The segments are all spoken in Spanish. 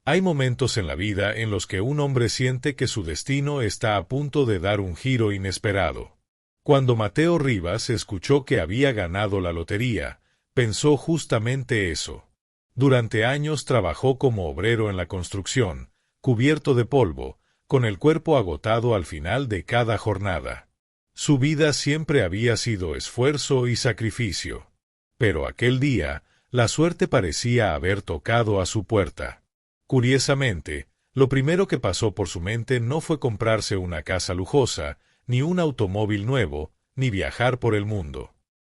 Hay momentos en la vida en los que un hombre siente que su destino está a punto de dar un giro inesperado. Cuando Mateo Rivas escuchó que había ganado la lotería, pensó justamente eso. Durante años trabajó como obrero en la construcción, cubierto de polvo, con el cuerpo agotado al final de cada jornada. Su vida siempre había sido esfuerzo y sacrificio. Pero aquel día, la suerte parecía haber tocado a su puerta. Curiosamente, lo primero que pasó por su mente no fue comprarse una casa lujosa, ni un automóvil nuevo, ni viajar por el mundo.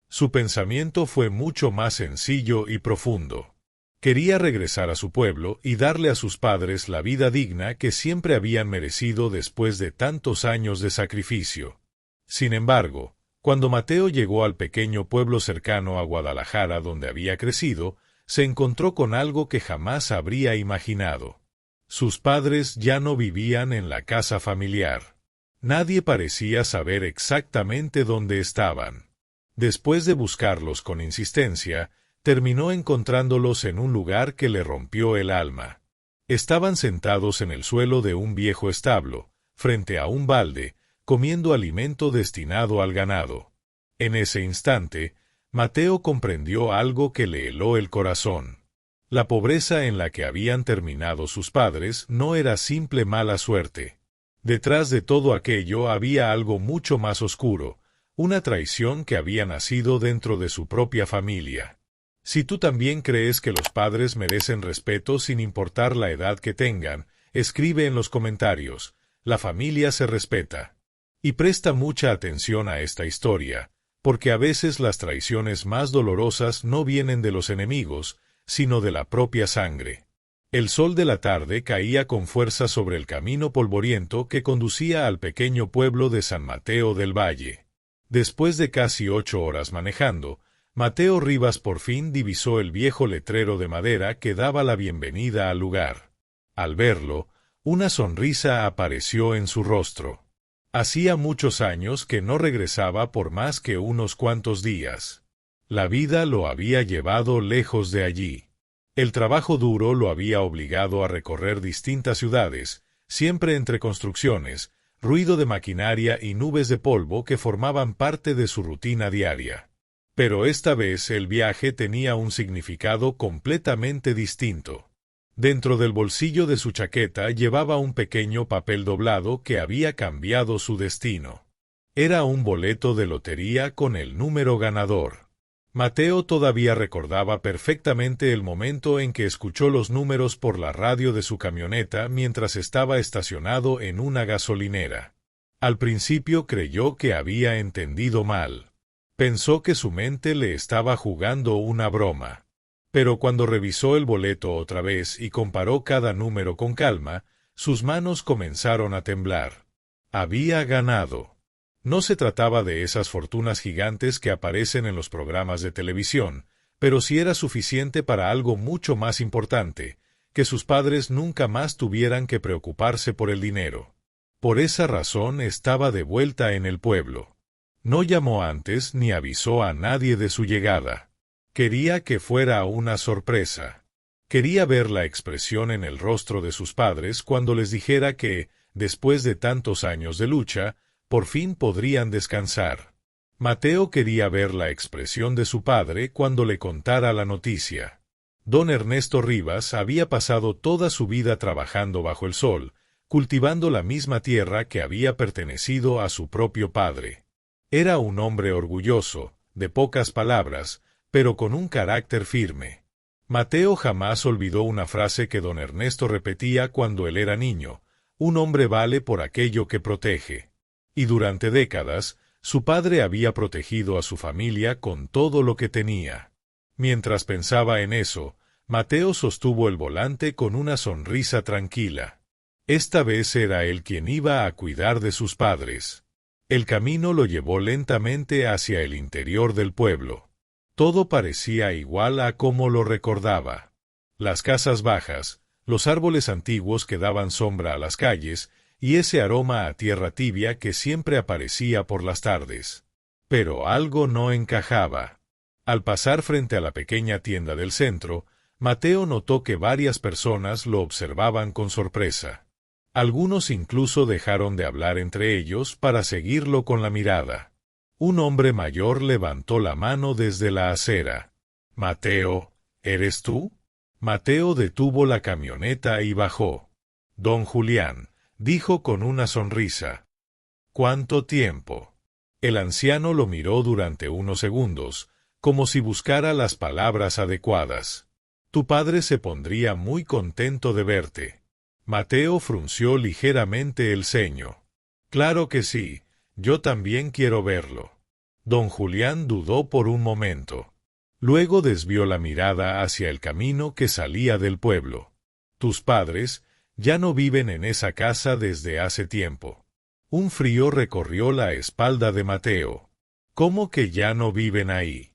Su pensamiento fue mucho más sencillo y profundo. Quería regresar a su pueblo y darle a sus padres la vida digna que siempre habían merecido después de tantos años de sacrificio. Sin embargo, cuando Mateo llegó al pequeño pueblo cercano a Guadalajara donde había crecido, se encontró con algo que jamás habría imaginado. Sus padres ya no vivían en la casa familiar. Nadie parecía saber exactamente dónde estaban. Después de buscarlos con insistencia, terminó encontrándolos en un lugar que le rompió el alma. Estaban sentados en el suelo de un viejo establo, frente a un balde, comiendo alimento destinado al ganado. En ese instante, Mateo comprendió algo que le heló el corazón. La pobreza en la que habían terminado sus padres no era simple mala suerte. Detrás de todo aquello había algo mucho más oscuro, una traición que había nacido dentro de su propia familia. Si tú también crees que los padres merecen respeto sin importar la edad que tengan, escribe en los comentarios. La familia se respeta. Y presta mucha atención a esta historia, porque a veces las traiciones más dolorosas no vienen de los enemigos, sino de la propia sangre. El sol de la tarde caía con fuerza sobre el camino polvoriento que conducía al pequeño pueblo de San Mateo del Valle. Después de casi 8 horas manejando, Mateo Rivas por fin divisó el viejo letrero de madera que daba la bienvenida al lugar. Al verlo, una sonrisa apareció en su rostro. Hacía muchos años que no regresaba por más que unos cuantos días. La vida lo había llevado lejos de allí. El trabajo duro lo había obligado a recorrer distintas ciudades, siempre entre construcciones, ruido de maquinaria y nubes de polvo que formaban parte de su rutina diaria. Pero esta vez el viaje tenía un significado completamente distinto. Dentro del bolsillo de su chaqueta llevaba un pequeño papel doblado que había cambiado su destino. Era un boleto de lotería con el número ganador. Mateo todavía recordaba perfectamente el momento en que escuchó los números por la radio de su camioneta mientras estaba estacionado en una gasolinera. Al principio creyó que había entendido mal. Pensó que su mente le estaba jugando una broma. Pero cuando revisó el boleto otra vez y comparó cada número con calma, sus manos comenzaron a temblar. Había ganado. No se trataba de esas fortunas gigantes que aparecen en los programas de televisión, pero sí era suficiente para algo mucho más importante, que sus padres nunca más tuvieran que preocuparse por el dinero. Por esa razón estaba de vuelta en el pueblo. No llamó antes ni avisó a nadie de su llegada. Quería que fuera una sorpresa. Quería ver la expresión en el rostro de sus padres cuando les dijera que, después de tantos años de lucha, por fin podrían descansar. Mateo quería ver la expresión de su padre cuando le contara la noticia. Don Ernesto Rivas había pasado toda su vida trabajando bajo el sol, cultivando la misma tierra que había pertenecido a su propio padre. Era un hombre orgulloso, de pocas palabras, pero con un carácter firme. Mateo jamás olvidó una frase que don Ernesto repetía cuando él era niño: un hombre vale por aquello que protege. Y durante décadas, su padre había protegido a su familia con todo lo que tenía. Mientras pensaba en eso, Mateo sostuvo el volante con una sonrisa tranquila. Esta vez era él quien iba a cuidar de sus padres. El camino lo llevó lentamente hacia el interior del pueblo. Todo parecía igual a como lo recordaba. Las casas bajas, los árboles antiguos que daban sombra a las calles, y ese aroma a tierra tibia que siempre aparecía por las tardes. Pero algo no encajaba. Al pasar frente a la pequeña tienda del centro, Mateo notó que varias personas lo observaban con sorpresa. Algunos incluso dejaron de hablar entre ellos para seguirlo con la mirada. Un hombre mayor levantó la mano desde la acera. «Mateo, ¿eres tú?» Mateo detuvo la camioneta y bajó. «Don Julián», dijo con una sonrisa. «¿Cuánto tiempo?» El anciano lo miró durante unos segundos, como si buscara las palabras adecuadas. «Tu padre se pondría muy contento de verte». Mateo frunció ligeramente el ceño. «Claro que sí, yo también quiero verlo». Don Julián dudó por un momento. Luego desvió la mirada hacia el camino que salía del pueblo. «Tus padres ya no viven en esa casa desde hace tiempo». Un frío recorrió la espalda de Mateo. «¿Cómo que ya no viven ahí?»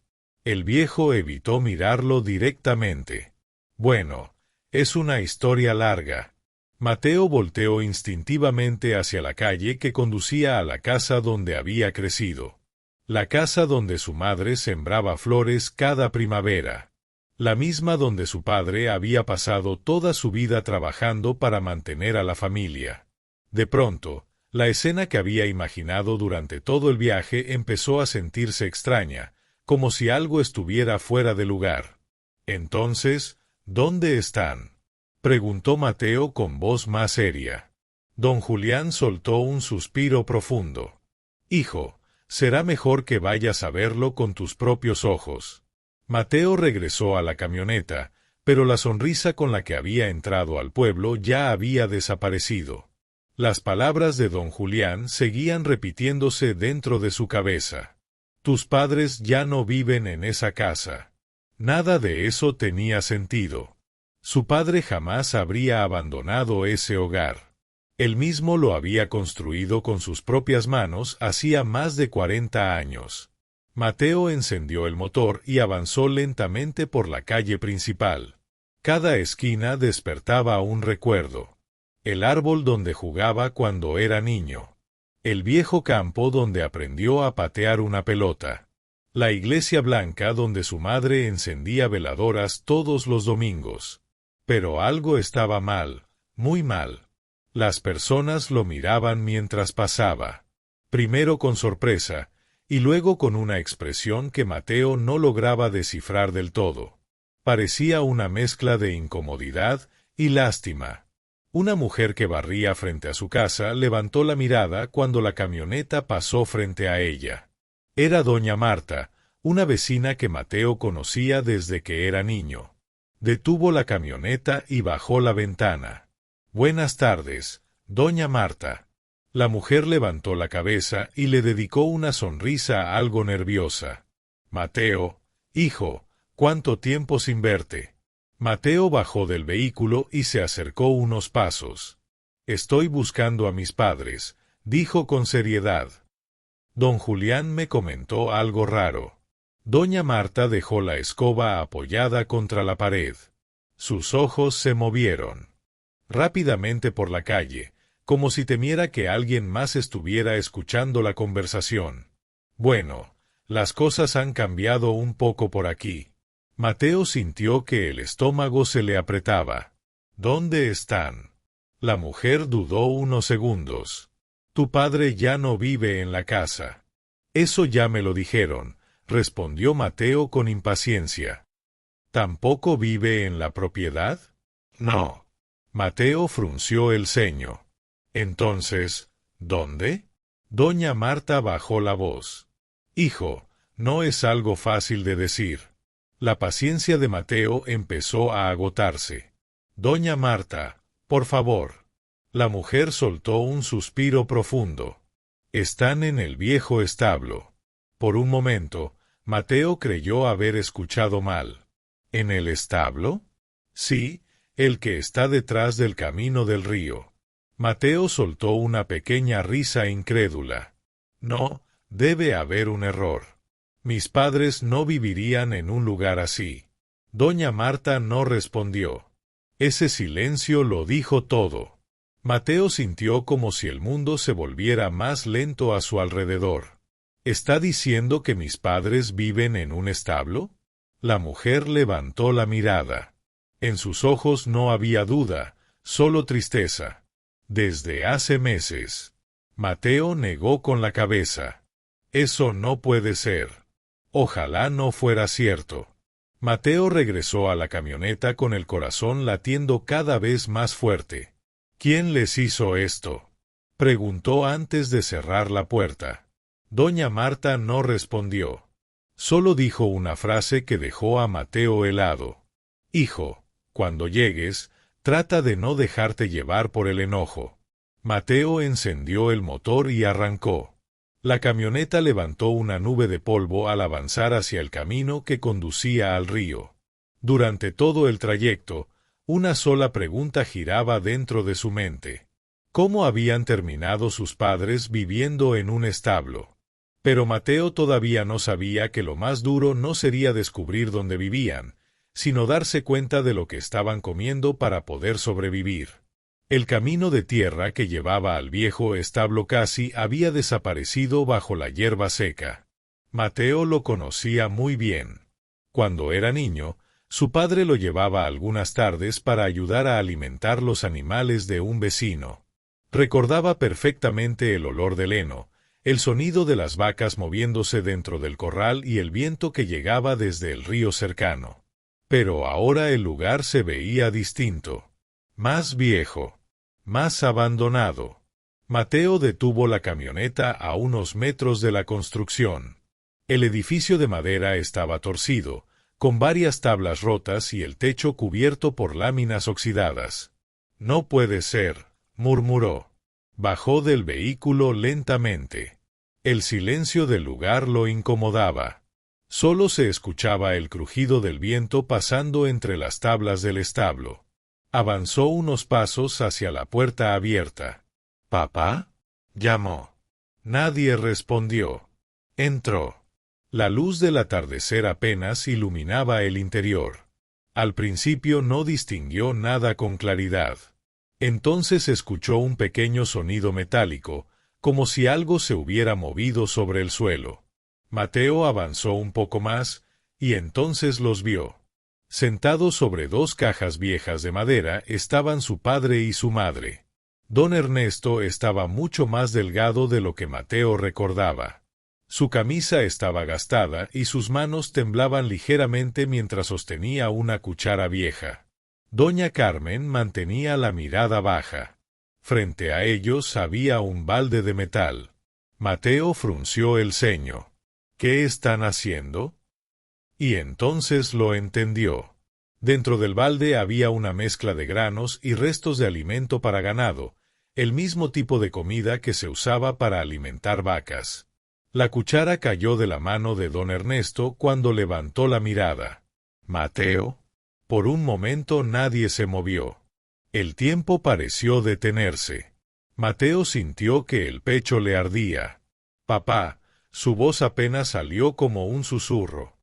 El viejo evitó mirarlo directamente. «Bueno, es una historia larga». Mateo volteó instintivamente hacia la calle que conducía a la casa donde había crecido. La casa donde su madre sembraba flores cada primavera. La misma donde su padre había pasado toda su vida trabajando para mantener a la familia. De pronto, la escena que había imaginado durante todo el viaje empezó a sentirse extraña, como si algo estuviera fuera de lugar. «Entonces, ¿dónde están?», preguntó Mateo con voz más seria. Don Julián soltó un suspiro profundo. «Hijo, será mejor que vayas a verlo con tus propios ojos». Mateo regresó a la camioneta, pero la sonrisa con la que había entrado al pueblo ya había desaparecido. Las palabras de don Julián seguían repitiéndose dentro de su cabeza. «Tus padres ya no viven en esa casa». Nada de eso tenía sentido. Su padre jamás habría abandonado ese hogar. Él mismo lo había construido con sus propias manos hacía más de 40 años. Mateo encendió el motor y avanzó lentamente por la calle principal. Cada esquina despertaba un recuerdo. El árbol donde jugaba cuando era niño. El viejo campo donde aprendió a patear una pelota. La iglesia blanca donde su madre encendía veladoras todos los domingos. Pero algo estaba mal, muy mal. Las personas lo miraban mientras pasaba. Primero con sorpresa, y luego con una expresión que Mateo no lograba descifrar del todo. Parecía una mezcla de incomodidad y lástima. Una mujer que barría frente a su casa levantó la mirada cuando la camioneta pasó frente a ella. Era doña Marta, una vecina que Mateo conocía desde que era niño. Detuvo la camioneta y bajó la ventana. «Buenas tardes, doña Marta». La mujer levantó la cabeza y le dedicó una sonrisa algo nerviosa. «Mateo, hijo, ¿cuánto tiempo sin verte?» Mateo bajó del vehículo y se acercó unos pasos. «Estoy buscando a mis padres», dijo con seriedad. Don Julián me comentó algo raro. Doña Marta dejó la escoba apoyada contra la pared. Sus ojos se movieron rápidamente por la calle, como si temiera que alguien más estuviera escuchando la conversación. «Bueno, las cosas han cambiado un poco por aquí». Mateo sintió que el estómago se le apretaba. «¿Dónde están?» La mujer dudó unos segundos. «Tu padre ya no vive en la casa». «Eso ya me lo dijeron», respondió Mateo con impaciencia. «¿Tampoco vive en la propiedad?» «No». Mateo frunció el ceño. «Entonces, ¿dónde?» Doña Marta bajó la voz. «Hijo, no es algo fácil de decir». La paciencia de Mateo empezó a agotarse. «Doña Marta, por favor». La mujer soltó un suspiro profundo. «Están en el viejo establo». Por un momento, Mateo creyó haber escuchado mal. «¿En el establo?» «Sí, el que está detrás del camino del río». Mateo soltó una pequeña risa incrédula. «No, debe haber un error. Mis padres no vivirían en un lugar así». Doña Marta no respondió. Ese silencio lo dijo todo. Mateo sintió como si el mundo se volviera más lento a su alrededor. ¿Está diciendo que mis padres viven en un establo? La mujer levantó la mirada. En sus ojos no había duda, solo tristeza. Desde hace meses. Mateo negó con la cabeza. Eso no puede ser. Ojalá no fuera cierto. Mateo regresó a la camioneta con el corazón latiendo cada vez más fuerte. ¿Quién les hizo esto?, preguntó antes de cerrar la puerta. Doña Marta no respondió. Solo dijo una frase que dejó a Mateo helado. Hijo, cuando llegues, trata de no dejarte llevar por el enojo. Mateo encendió el motor y arrancó. La camioneta levantó una nube de polvo al avanzar hacia el camino que conducía al río. Durante todo el trayecto, una sola pregunta giraba dentro de su mente. ¿Cómo habían terminado sus padres viviendo en un establo? Pero Mateo todavía no sabía que lo más duro no sería descubrir dónde vivían, sino darse cuenta de lo que estaban comiendo para poder sobrevivir. El camino de tierra que llevaba al viejo establo casi había desaparecido bajo la hierba seca. Mateo lo conocía muy bien. Cuando era niño, su padre lo llevaba algunas tardes para ayudar a alimentar los animales de un vecino. Recordaba perfectamente el olor del heno, el sonido de las vacas moviéndose dentro del corral y el viento que llegaba desde el río cercano. Pero ahora el lugar se veía distinto. Más viejo. Más abandonado. Mateo detuvo la camioneta a unos metros de la construcción. El edificio de madera estaba torcido, con varias tablas rotas y el techo cubierto por láminas oxidadas. No puede ser, murmuró. Bajó del vehículo lentamente. El silencio del lugar lo incomodaba. Solo se escuchaba el crujido del viento pasando entre las tablas del establo. Avanzó unos pasos hacia la puerta abierta. —¿Papá? —llamó. Nadie respondió. Entró. La luz del atardecer apenas iluminaba el interior. Al principio no distinguió nada con claridad. Entonces escuchó un pequeño sonido metálico, como si algo se hubiera movido sobre el suelo. Mateo avanzó un poco más, y entonces los vio. Sentados sobre dos cajas viejas de madera estaban su padre y su madre. Don Ernesto estaba mucho más delgado de lo que Mateo recordaba. Su camisa estaba gastada y sus manos temblaban ligeramente mientras sostenía una cuchara vieja. Doña Carmen mantenía la mirada baja. Frente a ellos había un balde de metal. Mateo frunció el ceño. ¿Qué están haciendo? Y entonces lo entendió. Dentro del balde había una mezcla de granos y restos de alimento para ganado, el mismo tipo de comida que se usaba para alimentar vacas. La cuchara cayó de la mano de don Ernesto cuando levantó la mirada. —Mateo. Por un momento nadie se movió. El tiempo pareció detenerse. Mateo sintió que el pecho le ardía. —Papá. Su voz apenas salió como un susurro.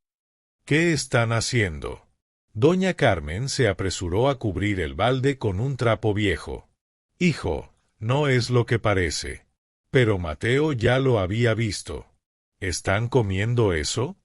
—¿Qué están haciendo? Doña Carmen se apresuró a cubrir el balde con un trapo viejo. —Hijo, no es lo que parece. Pero Mateo ya lo había visto. ¿Están comiendo eso?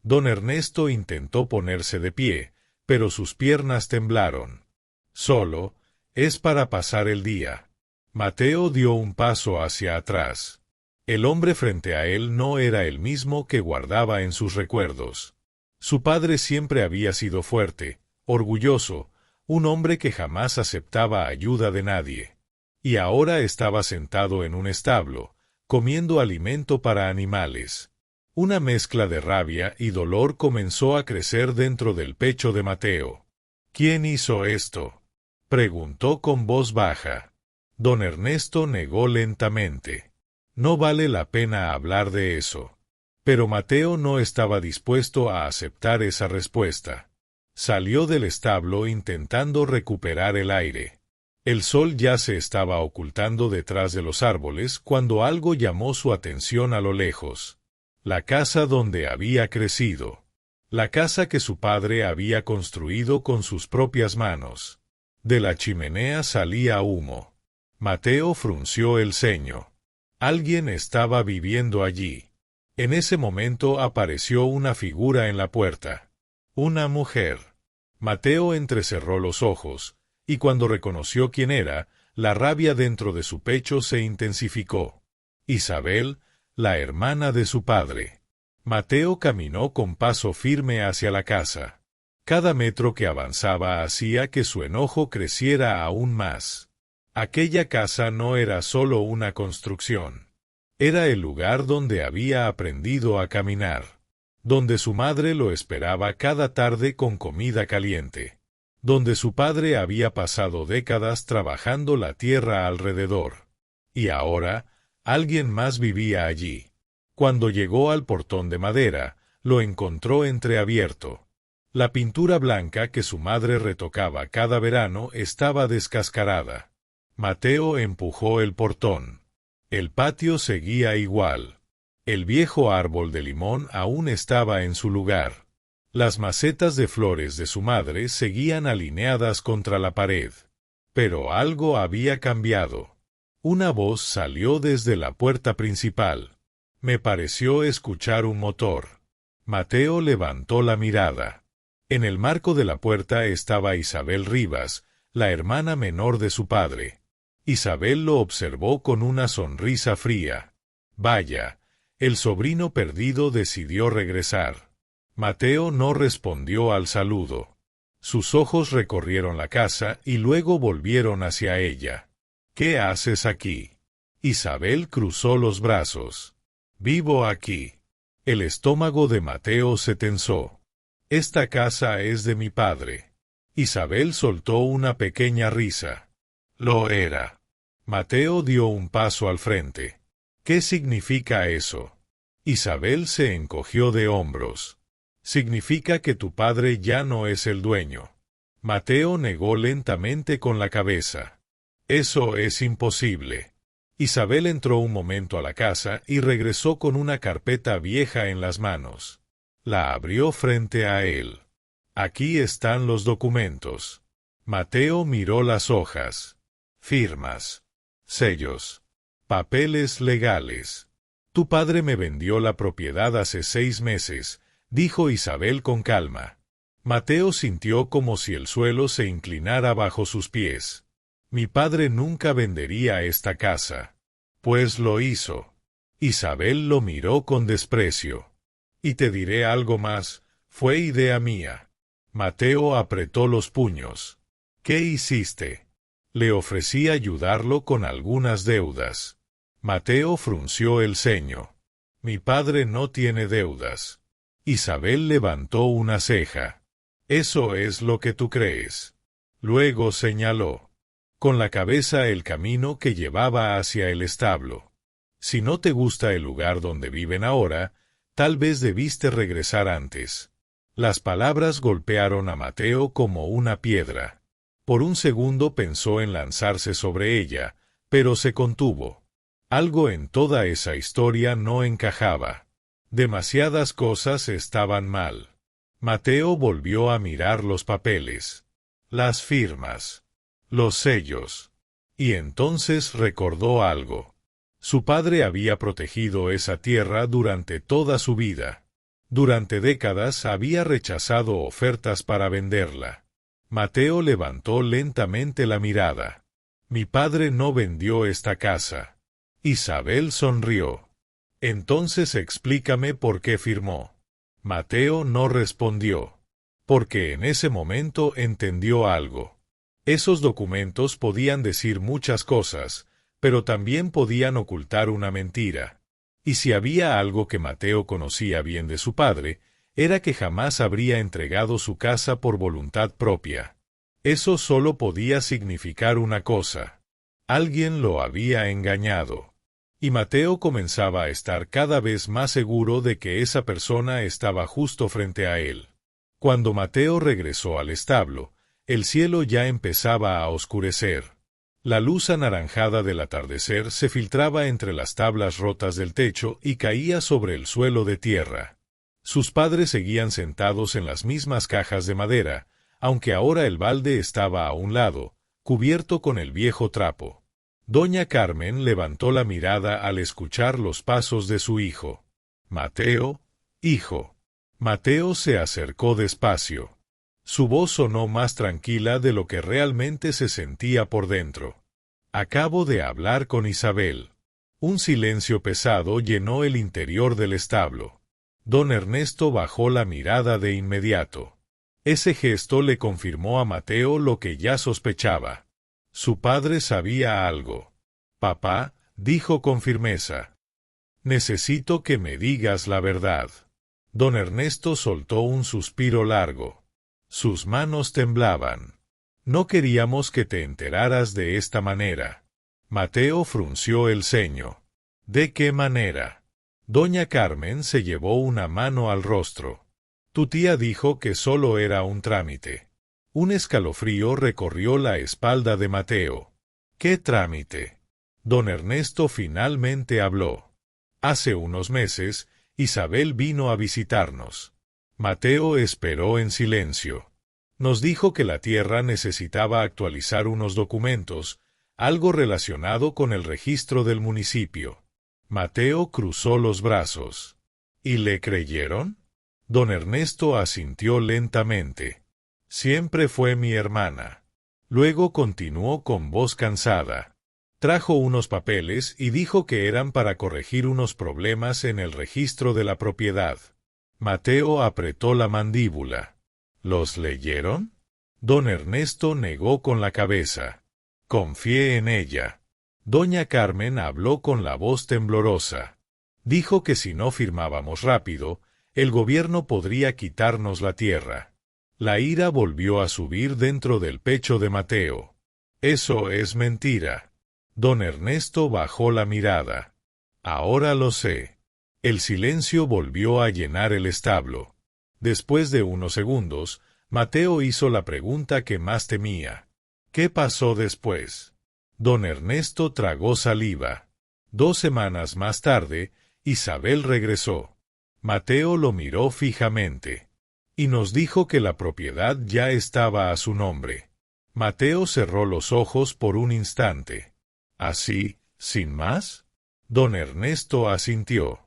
Don Ernesto intentó ponerse de pie, pero sus piernas temblaron. Solo, es para pasar el día. Mateo dio un paso hacia atrás. El hombre frente a él no era el mismo que guardaba en sus recuerdos. Su padre siempre había sido fuerte, orgulloso, un hombre que jamás aceptaba ayuda de nadie. Y ahora estaba sentado en un establo, comiendo alimento para animales. Una mezcla de rabia y dolor comenzó a crecer dentro del pecho de Mateo. —¿Quién hizo esto? —preguntó con voz baja. Don Ernesto negó lentamente. No vale la pena hablar de eso. Pero Mateo no estaba dispuesto a aceptar esa respuesta. Salió del establo intentando recuperar el aire. El sol ya se estaba ocultando detrás de los árboles cuando algo llamó su atención a lo lejos. La casa donde había crecido. La casa que su padre había construido con sus propias manos. De la chimenea salía humo. Mateo frunció el ceño. Alguien estaba viviendo allí. En ese momento apareció una figura en la puerta. Una mujer. Mateo entrecerró los ojos, y cuando reconoció quién era, la rabia dentro de su pecho se intensificó. Isabel, la hermana de su padre. Mateo caminó con paso firme hacia la casa. Cada metro que avanzaba hacía que su enojo creciera aún más. Aquella casa no era solo una construcción. Era el lugar donde había aprendido a caminar, donde su madre lo esperaba cada tarde con comida caliente, donde su padre había pasado décadas trabajando la tierra alrededor. Y ahora, alguien más vivía allí. Cuando llegó al portón de madera, lo encontró entreabierto. La pintura blanca que su madre retocaba cada verano estaba descascarada. Mateo empujó el portón. El patio seguía igual. El viejo árbol de limón aún estaba en su lugar. Las macetas de flores de su madre seguían alineadas contra la pared. Pero algo había cambiado. Una voz salió desde la puerta principal. Me pareció escuchar un motor. Mateo levantó la mirada. En el marco de la puerta estaba Isabel Rivas, la hermana menor de su padre. Isabel lo observó con una sonrisa fría. Vaya, el sobrino perdido decidió regresar. Mateo no respondió al saludo. Sus ojos recorrieron la casa y luego volvieron hacia ella. ¿Qué haces aquí? Isabel cruzó los brazos. Vivo aquí. El estómago de Mateo se tensó. Esta casa es de mi padre. Isabel soltó una pequeña risa. Lo era. Mateo dio un paso al frente. ¿Qué significa eso? Isabel se encogió de hombros. Significa que tu padre ya no es el dueño. Mateo negó lentamente con la cabeza. Eso es imposible. Isabel entró un momento a la casa y regresó con una carpeta vieja en las manos. La abrió frente a él. Aquí están los documentos. Mateo miró las hojas. Firmas. Sellos. Papeles legales. Tu padre me vendió la propiedad hace 6 meses, dijo Isabel con calma. Mateo sintió como si el suelo se inclinara bajo sus pies. Mi padre nunca vendería esta casa. Pues lo hizo. Isabel lo miró con desprecio. Y te diré algo más, fue idea mía. Mateo apretó los puños. ¿Qué hiciste? Le ofrecí ayudarlo con algunas deudas. Mateo frunció el ceño. Mi padre no tiene deudas. Isabel levantó una ceja. Eso es lo que tú crees. Luego señaló con la cabeza el camino que llevaba hacia el establo. Si no te gusta el lugar donde viven ahora, tal vez debiste regresar antes. Las palabras golpearon a Mateo como una piedra. Por un segundo pensó en lanzarse sobre ella, pero se contuvo. Algo en toda esa historia no encajaba. Demasiadas cosas estaban mal. Mateo volvió a mirar los papeles, las firmas, los sellos. Y entonces recordó algo. Su padre había protegido esa tierra durante toda su vida. Durante décadas había rechazado ofertas para venderla. Mateo levantó lentamente la mirada. Mi padre no vendió esta casa. Isabel sonrió. Entonces explícame por qué firmó. Mateo no respondió. Porque en ese momento entendió algo. Esos documentos podían decir muchas cosas, pero también podían ocultar una mentira. Y si había algo que Mateo conocía bien de su padre, era que jamás habría entregado su casa por voluntad propia. Eso solo podía significar una cosa. Alguien lo había engañado. Y Mateo comenzaba a estar cada vez más seguro de que esa persona estaba justo frente a él. Cuando Mateo regresó al establo, el cielo ya empezaba a oscurecer. La luz anaranjada del atardecer se filtraba entre las tablas rotas del techo y caía sobre el suelo de tierra. Sus padres seguían sentados en las mismas cajas de madera, aunque ahora el balde estaba a un lado, cubierto con el viejo trapo. Doña Carmen levantó la mirada al escuchar los pasos de su hijo. Mateo, hijo. Mateo se acercó despacio. Su voz sonó más tranquila de lo que realmente se sentía por dentro. Acabo de hablar con Isabel. Un silencio pesado llenó el interior del establo. Don Ernesto bajó la mirada de inmediato. Ese gesto le confirmó a Mateo lo que ya sospechaba. Su padre sabía algo. Papá, dijo con firmeza. Necesito que me digas la verdad. Don Ernesto soltó un suspiro largo. Sus manos temblaban. No queríamos que te enteraras de esta manera. Mateo frunció el ceño. ¿De qué manera? Doña Carmen se llevó una mano al rostro. Tu tía dijo que solo era un trámite. Un escalofrío recorrió la espalda de Mateo. ¿Qué trámite? Don Ernesto finalmente habló. Hace unos meses, Isabel vino a visitarnos. Mateo esperó en silencio. Nos dijo que la tierra necesitaba actualizar unos documentos, algo relacionado con el registro del municipio. Mateo cruzó los brazos. ¿Y le creyeron? Don Ernesto asintió lentamente. Siempre fue mi hermana. Luego continuó con voz cansada. Trajo unos papeles y dijo que eran para corregir unos problemas en el registro de la propiedad. Mateo apretó la mandíbula. ¿Los leyeron? Don Ernesto negó con la cabeza. Confié en ella. Doña Carmen habló con la voz temblorosa. Dijo que si no firmábamos rápido, el gobierno podría quitarnos la tierra. La ira volvió a subir dentro del pecho de Mateo. Eso es mentira. Don Ernesto bajó la mirada. Ahora lo sé. El silencio volvió a llenar el establo. Después de unos segundos, Mateo hizo la pregunta que más temía. ¿Qué pasó después? Don Ernesto tragó saliva. 2 semanas más tarde, Isabel regresó. Mateo lo miró fijamente. Y nos dijo que la propiedad ya estaba a su nombre. Mateo cerró los ojos por un instante. ¿Así, sin más? Don Ernesto asintió.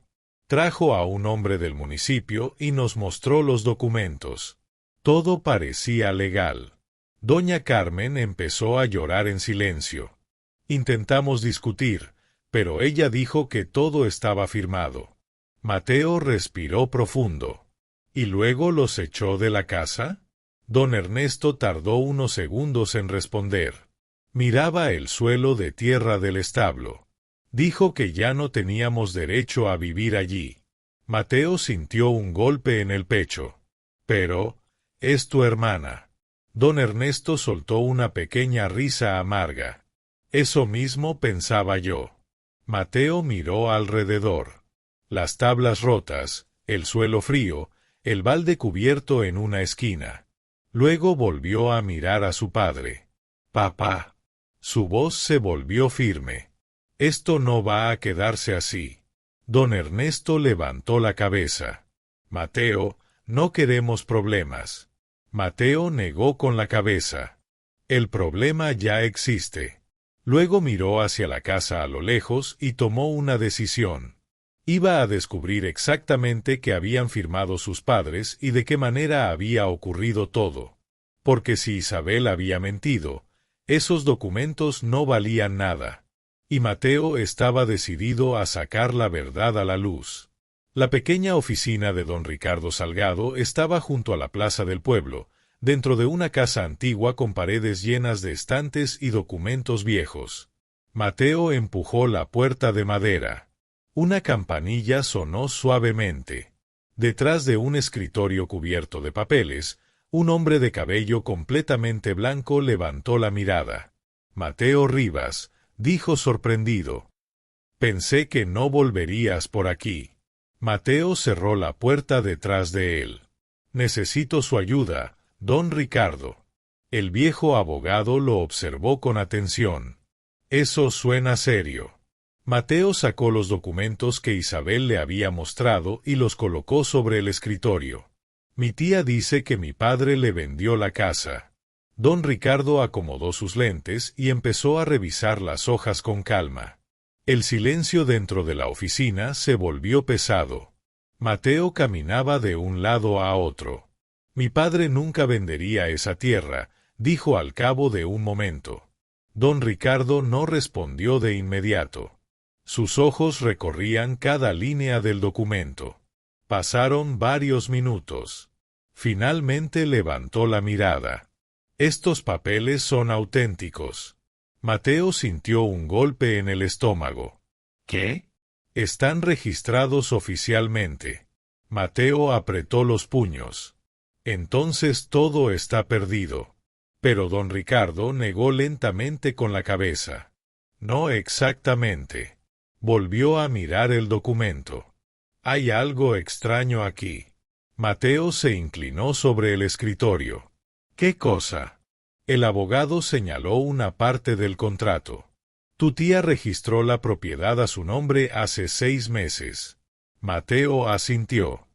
Trajo a un hombre del municipio y nos mostró los documentos. Todo parecía legal. Doña Carmen empezó a llorar en silencio. Intentamos discutir, pero ella dijo que todo estaba firmado. Mateo respiró profundo. ¿Y luego los echó de la casa? Don Ernesto tardó unos segundos en responder. Miraba el suelo de tierra del establo. Dijo que ya no teníamos derecho a vivir allí. Mateo sintió un golpe en el pecho. Pero, es tu hermana. Don Ernesto soltó una pequeña risa amarga. Eso mismo pensaba yo. Mateo miró alrededor. Las tablas rotas, el suelo frío, el balde cubierto en una esquina. Luego volvió a mirar a su padre. Papá. Su voz se volvió firme. Esto no va a quedarse así. Don Ernesto levantó la cabeza. Mateo, no queremos problemas. Mateo negó con la cabeza. El problema ya existe. Luego miró hacia la casa a lo lejos y tomó una decisión. Iba a descubrir exactamente qué habían firmado sus padres y de qué manera había ocurrido todo. Porque si Isabel había mentido, esos documentos no valían nada. Y Mateo estaba decidido a sacar la verdad a la luz. La pequeña oficina de don Ricardo Salgado estaba junto a la plaza del pueblo, dentro de una casa antigua con paredes llenas de estantes y documentos viejos. Mateo empujó la puerta de madera. Una campanilla sonó suavemente. Detrás de un escritorio cubierto de papeles, un hombre de cabello completamente blanco levantó la mirada. Mateo Rivas, dijo sorprendido. Pensé que no volverías por aquí. Mateo cerró la puerta detrás de él. Necesito su ayuda, don Ricardo. El viejo abogado lo observó con atención. Eso suena serio. Mateo sacó los documentos que Isabel le había mostrado y los colocó sobre el escritorio. Mi tía dice que mi padre le vendió la casa. Don Ricardo acomodó sus lentes y empezó a revisar las hojas con calma. El silencio dentro de la oficina se volvió pesado. Mateo caminaba de un lado a otro. Mi padre nunca vendería esa tierra, dijo al cabo de un momento. Don Ricardo no respondió de inmediato. Sus ojos recorrían cada línea del documento. Pasaron varios minutos. Finalmente levantó la mirada. Estos papeles son auténticos. Mateo sintió un golpe en el estómago. ¿Qué? Están registrados oficialmente. Mateo apretó los puños. Entonces todo está perdido. Pero don Ricardo negó lentamente con la cabeza. No exactamente. Volvió a mirar el documento. Hay algo extraño aquí. Mateo se inclinó sobre el escritorio. ¿Qué cosa? El abogado señaló una parte del contrato. Tu tía registró la propiedad a su nombre hace 6 meses. Mateo asintió.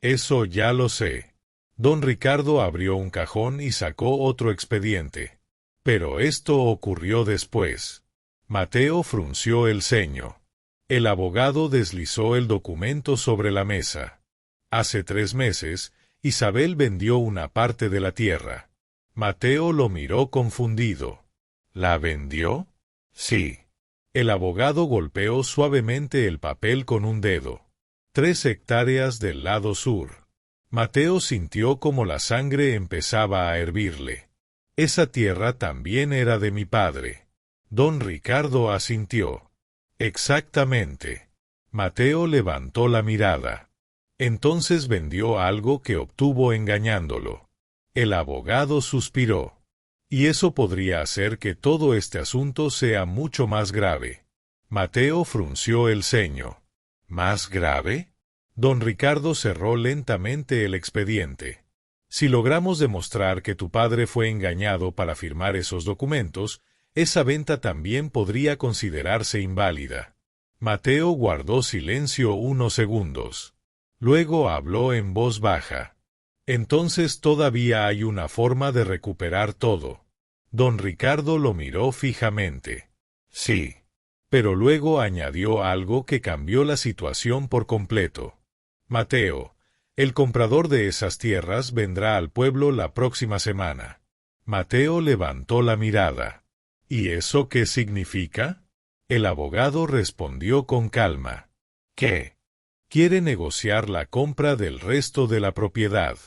Eso ya lo sé. Don Ricardo abrió un cajón y sacó otro expediente. Pero esto ocurrió después. Mateo frunció el ceño. El abogado deslizó el documento sobre la mesa. Hace 3 meses, Isabel vendió una parte de la tierra. Mateo lo miró confundido. ¿La vendió? Sí. El abogado golpeó suavemente el papel con un dedo. 3 hectáreas del lado sur. Mateo sintió como la sangre empezaba a hervirle. Esa tierra también era de mi padre. Don Ricardo asintió. Exactamente. Mateo levantó la mirada. Entonces vendió algo que obtuvo engañándolo. El abogado suspiró. Y eso podría hacer que todo este asunto sea mucho más grave. Mateo frunció el ceño. ¿Más grave? Don Ricardo cerró lentamente el expediente. Si logramos demostrar que tu padre fue engañado para firmar esos documentos, esa venta también podría considerarse inválida. Mateo guardó silencio unos segundos. Luego habló en voz baja. Entonces todavía hay una forma de recuperar todo. Don Ricardo lo miró fijamente. Sí. Pero luego añadió algo que cambió la situación por completo. Mateo, el comprador de esas tierras vendrá al pueblo la próxima semana. Mateo levantó la mirada. ¿Y eso qué significa? El abogado respondió con calma. ¿Qué? Quiere negociar la compra del resto de la propiedad.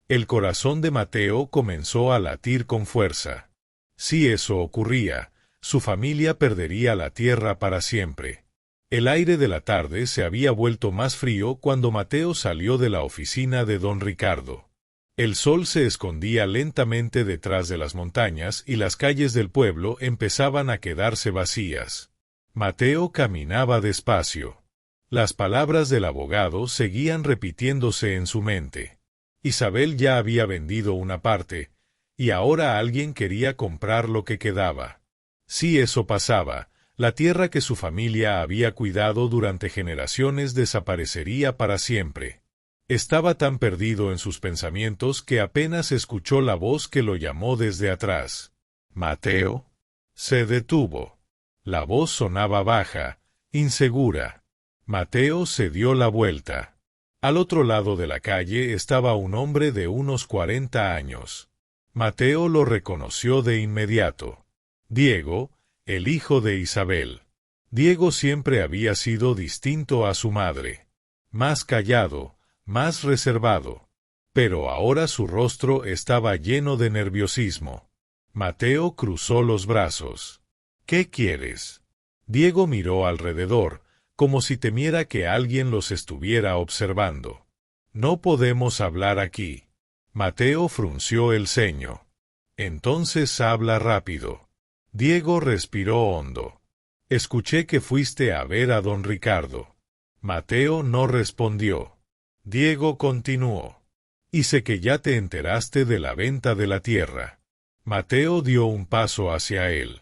El corazón de Mateo comenzó a latir con fuerza. Si eso ocurría, su familia perdería la tierra para siempre. El aire de la tarde se había vuelto más frío cuando Mateo salió de la oficina de don Ricardo. El sol se escondía lentamente detrás de las montañas y las calles del pueblo empezaban a quedarse vacías. Mateo caminaba despacio. Las palabras del abogado seguían repitiéndose en su mente. Isabel ya había vendido una parte, y ahora alguien quería comprar lo que quedaba. Si eso pasaba, la tierra que su familia había cuidado durante generaciones desaparecería para siempre. Estaba tan perdido en sus pensamientos que apenas escuchó la voz que lo llamó desde atrás. «Mateo». Se detuvo. La voz sonaba baja, insegura. Mateo se dio la vuelta. Al otro lado de la calle estaba un hombre de unos 40 años. Mateo lo reconoció de inmediato. Diego, el hijo de Isabel. Diego siempre había sido distinto a su madre. Más callado, más reservado. Pero ahora su rostro estaba lleno de nerviosismo. Mateo cruzó los brazos. «¿Qué quieres?» Diego miró alrededor, como si temiera que alguien los estuviera observando. «No podemos hablar aquí». Mateo frunció el ceño. «Entonces habla rápido». Diego respiró hondo. «Escuché que fuiste a ver a don Ricardo». Mateo no respondió. Diego continuó. «Y sé que ya te enteraste de la venta de la tierra». Mateo dio un paso hacia él.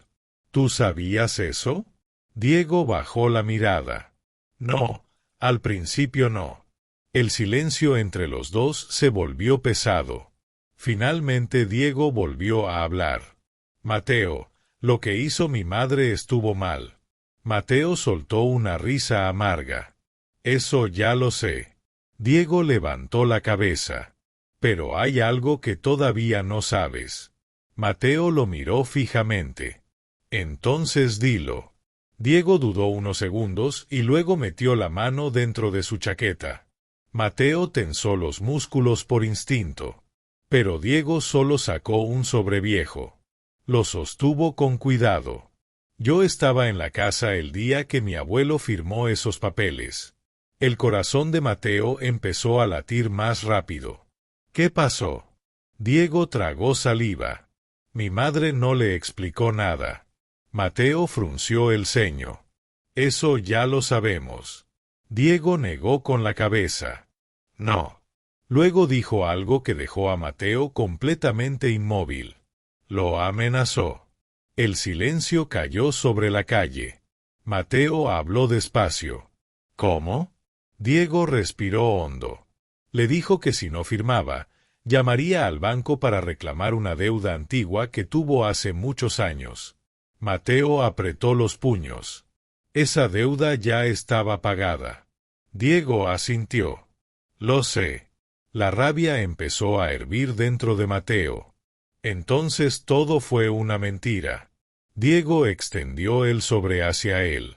«¿Tú sabías eso?» Diego bajó la mirada. «No, al principio no». El silencio entre los dos se volvió pesado. Finalmente Diego volvió a hablar. «Mateo, lo que hizo mi madre estuvo mal». Mateo soltó una risa amarga. «Eso ya lo sé». Diego levantó la cabeza. Pero hay algo que todavía no sabes. Mateo lo miró fijamente. Entonces dilo. Diego dudó unos segundos y luego metió la mano dentro de su chaqueta. Mateo tensó los músculos por instinto. Pero Diego solo sacó un sobreviejo. Lo sostuvo con cuidado. Yo estaba en la casa el día que mi abuelo firmó esos papeles. El corazón de Mateo empezó a latir más rápido. ¿Qué pasó? Diego tragó saliva. Mi madre no le explicó nada. Mateo frunció el ceño. Eso ya lo sabemos. Diego negó con la cabeza. No. Luego dijo algo que dejó a Mateo completamente inmóvil. Lo amenazó. El silencio cayó sobre la calle. Mateo habló despacio. ¿Cómo? Diego respiró hondo. Le dijo que si no firmaba, llamaría al banco para reclamar una deuda antigua que tuvo hace muchos años. Mateo apretó los puños. Esa deuda ya estaba pagada. Diego asintió. Lo sé. La rabia empezó a hervir dentro de Mateo. Entonces todo fue una mentira. Diego extendió el sobre hacia él.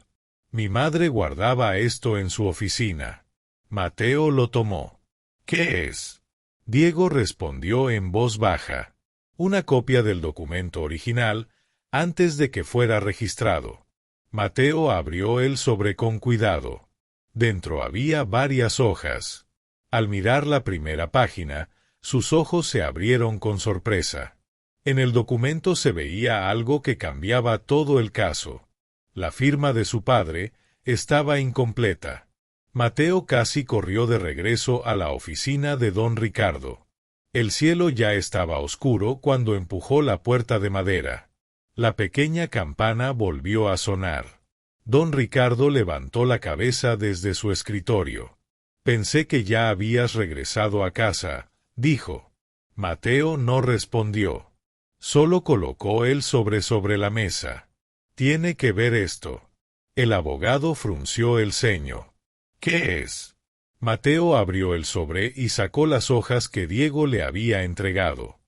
Mi madre guardaba esto en su oficina. Mateo lo tomó. ¿Qué es? Diego respondió en voz baja. Una copia del documento original, antes de que fuera registrado. Mateo abrió el sobre con cuidado. Dentro había varias hojas. Al mirar la primera página, sus ojos se abrieron con sorpresa. En el documento se veía algo que cambiaba todo el caso. La firma de su padre estaba incompleta. Mateo casi corrió de regreso a la oficina de don Ricardo. El cielo ya estaba oscuro cuando empujó la puerta de madera. La pequeña campana volvió a sonar. Don Ricardo levantó la cabeza desde su escritorio. Pensé que ya habías regresado a casa, dijo. Mateo no respondió. Solo colocó el sobre la mesa. Tiene que ver esto. El abogado frunció el ceño. ¿Qué es? Mateo abrió el sobre y sacó las hojas que Diego le había entregado.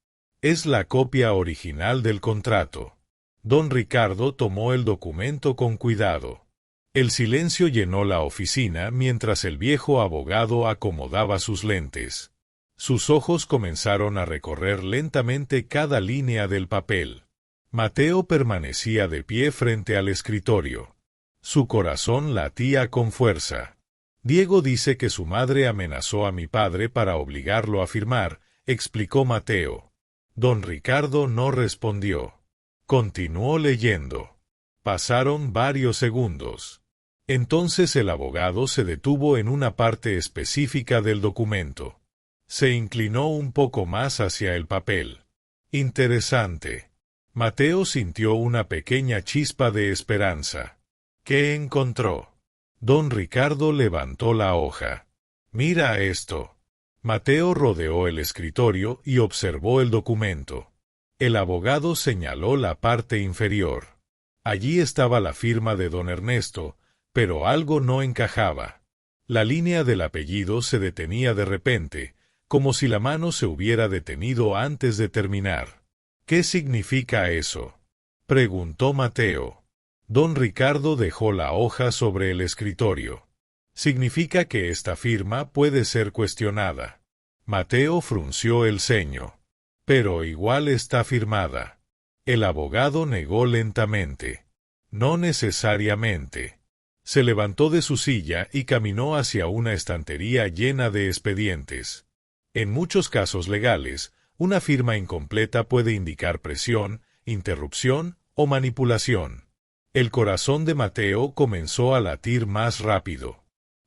Es la copia original del contrato. Don Ricardo tomó el documento con cuidado. El silencio llenó la oficina mientras el viejo abogado acomodaba sus lentes. Sus ojos comenzaron a recorrer lentamente cada línea del papel. Mateo permanecía de pie frente al escritorio. Su corazón latía con fuerza. Diego dice que su madre amenazó a mi padre para obligarlo a firmar, explicó Mateo. Don Ricardo no respondió. Continuó leyendo. Pasaron varios segundos. Entonces el abogado se detuvo en una parte específica del documento. Se inclinó un poco más hacia el papel. Interesante. Mateo sintió una pequeña chispa de esperanza. ¿Qué encontró? Don Ricardo levantó la hoja. Mira esto. Mateo rodeó el escritorio y observó el documento. El abogado señaló la parte inferior. Allí estaba la firma de don Ernesto, pero algo no encajaba. La línea del apellido se detenía de repente, como si la mano se hubiera detenido antes de terminar. ¿Qué significa eso? Preguntó Mateo. Don Ricardo dejó la hoja sobre el escritorio. Significa que esta firma puede ser cuestionada. Mateo frunció el ceño. Pero igual está firmada. El abogado negó lentamente. No necesariamente. Se levantó de su silla y caminó hacia una estantería llena de expedientes. En muchos casos legales, una firma incompleta puede indicar presión, interrupción o manipulación. El corazón de Mateo comenzó a latir más rápido.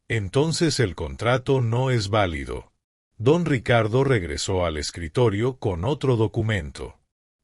Entonces el contrato no es válido. Don Ricardo regresó al escritorio con otro documento.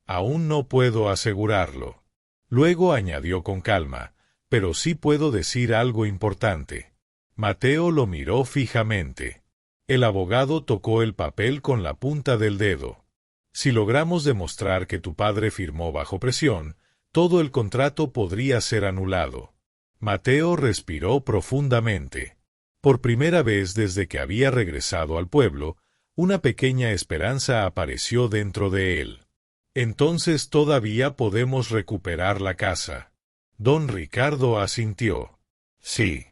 Aún no puedo asegurarlo. Luego añadió con calma. Pero sí puedo decir algo importante. Mateo lo miró fijamente. El abogado tocó el papel con la punta del dedo. Si logramos demostrar que tu padre firmó bajo presión, todo el contrato podría ser anulado. Mateo respiró profundamente. Por primera vez desde que había regresado al pueblo, Una pequeña esperanza apareció dentro de él. Entonces todavía podemos recuperar la casa. Don Ricardo asintió. Sí.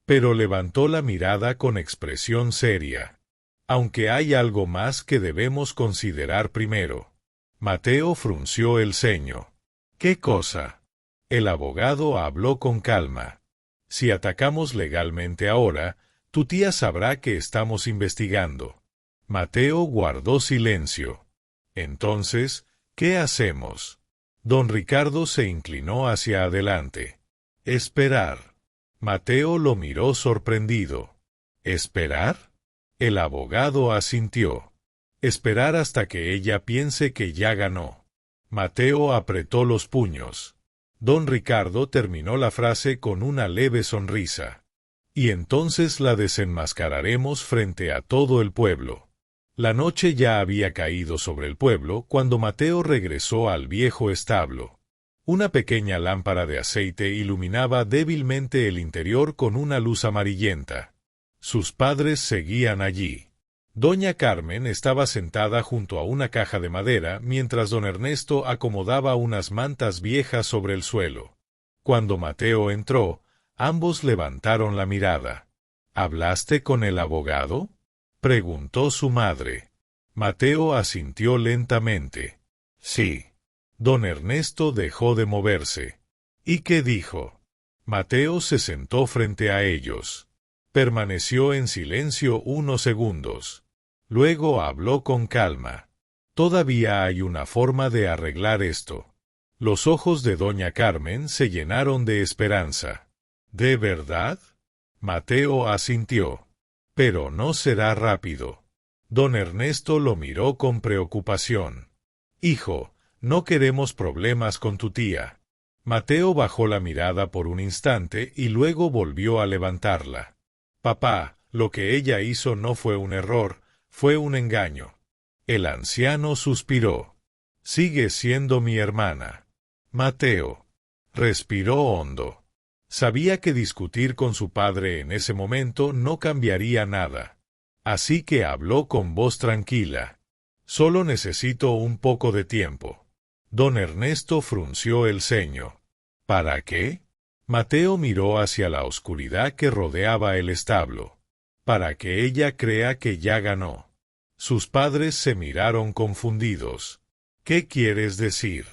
Pero levantó la mirada con expresión seria. Aunque hay algo más que debemos considerar primero. Mateo frunció el ceño. ¿Qué cosa? El abogado habló con calma. Si atacamos legalmente ahora, tu tía sabrá que estamos investigando. Mateo guardó silencio. Entonces, ¿qué hacemos? Don Ricardo se inclinó hacia adelante. Esperar. Mateo lo miró sorprendido. ¿Esperar? El abogado asintió. Esperar hasta que ella piense que ya ganó. Mateo apretó los puños. Don Ricardo terminó la frase con una leve sonrisa. Y entonces la desenmascararemos frente a todo el pueblo. La noche ya había caído sobre el pueblo cuando Mateo regresó al viejo establo. Una pequeña lámpara de aceite iluminaba débilmente el interior con una luz amarillenta. Sus padres seguían allí. Doña Carmen estaba sentada junto a una caja de madera mientras don Ernesto acomodaba unas mantas viejas sobre el suelo. Cuando Mateo entró, ambos levantaron la mirada. ¿Hablaste con el abogado?, preguntó su madre. Mateo asintió lentamente. Sí. Don Ernesto dejó de moverse. ¿Y qué dijo? Mateo se sentó frente a ellos. Permaneció en silencio unos segundos. Luego habló con calma. Todavía hay una forma de arreglar esto. Los ojos de doña Carmen se llenaron de esperanza. ¿De verdad? Mateo asintió. Pero no será rápido. Don Ernesto lo miró con preocupación. Hijo, no queremos problemas con tu tía. Mateo bajó la mirada por un instante y luego volvió a levantarla. Papá, lo que ella hizo no fue un error, fue un engaño. El anciano suspiró. Sigue siendo mi hermana. Mateo respiró hondo. Sabía que discutir con su padre en ese momento no cambiaría nada. Así que habló con voz tranquila. Solo necesito un poco de tiempo. Don Ernesto frunció el ceño. ¿Para qué? Mateo miró hacia la oscuridad que rodeaba el establo. Para que ella crea que ya ganó. Sus padres se miraron confundidos. ¿Qué quieres decir?,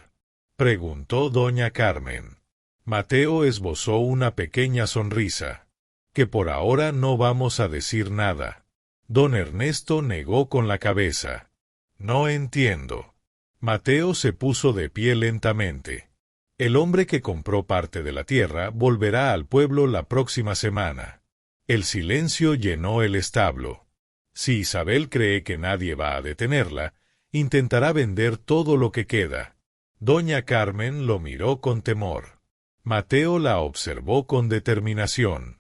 preguntó doña Carmen. Mateo esbozó una pequeña sonrisa. Que por ahora no vamos a decir nada. Don Ernesto negó con la cabeza. No entiendo. Mateo se puso de pie lentamente. El hombre que compró parte de la tierra volverá al pueblo la próxima semana. El silencio llenó el establo. Si Isabel cree que nadie va a detenerla, intentará vender todo lo que queda. Doña Carmen lo miró con temor. Mateo la observó con determinación.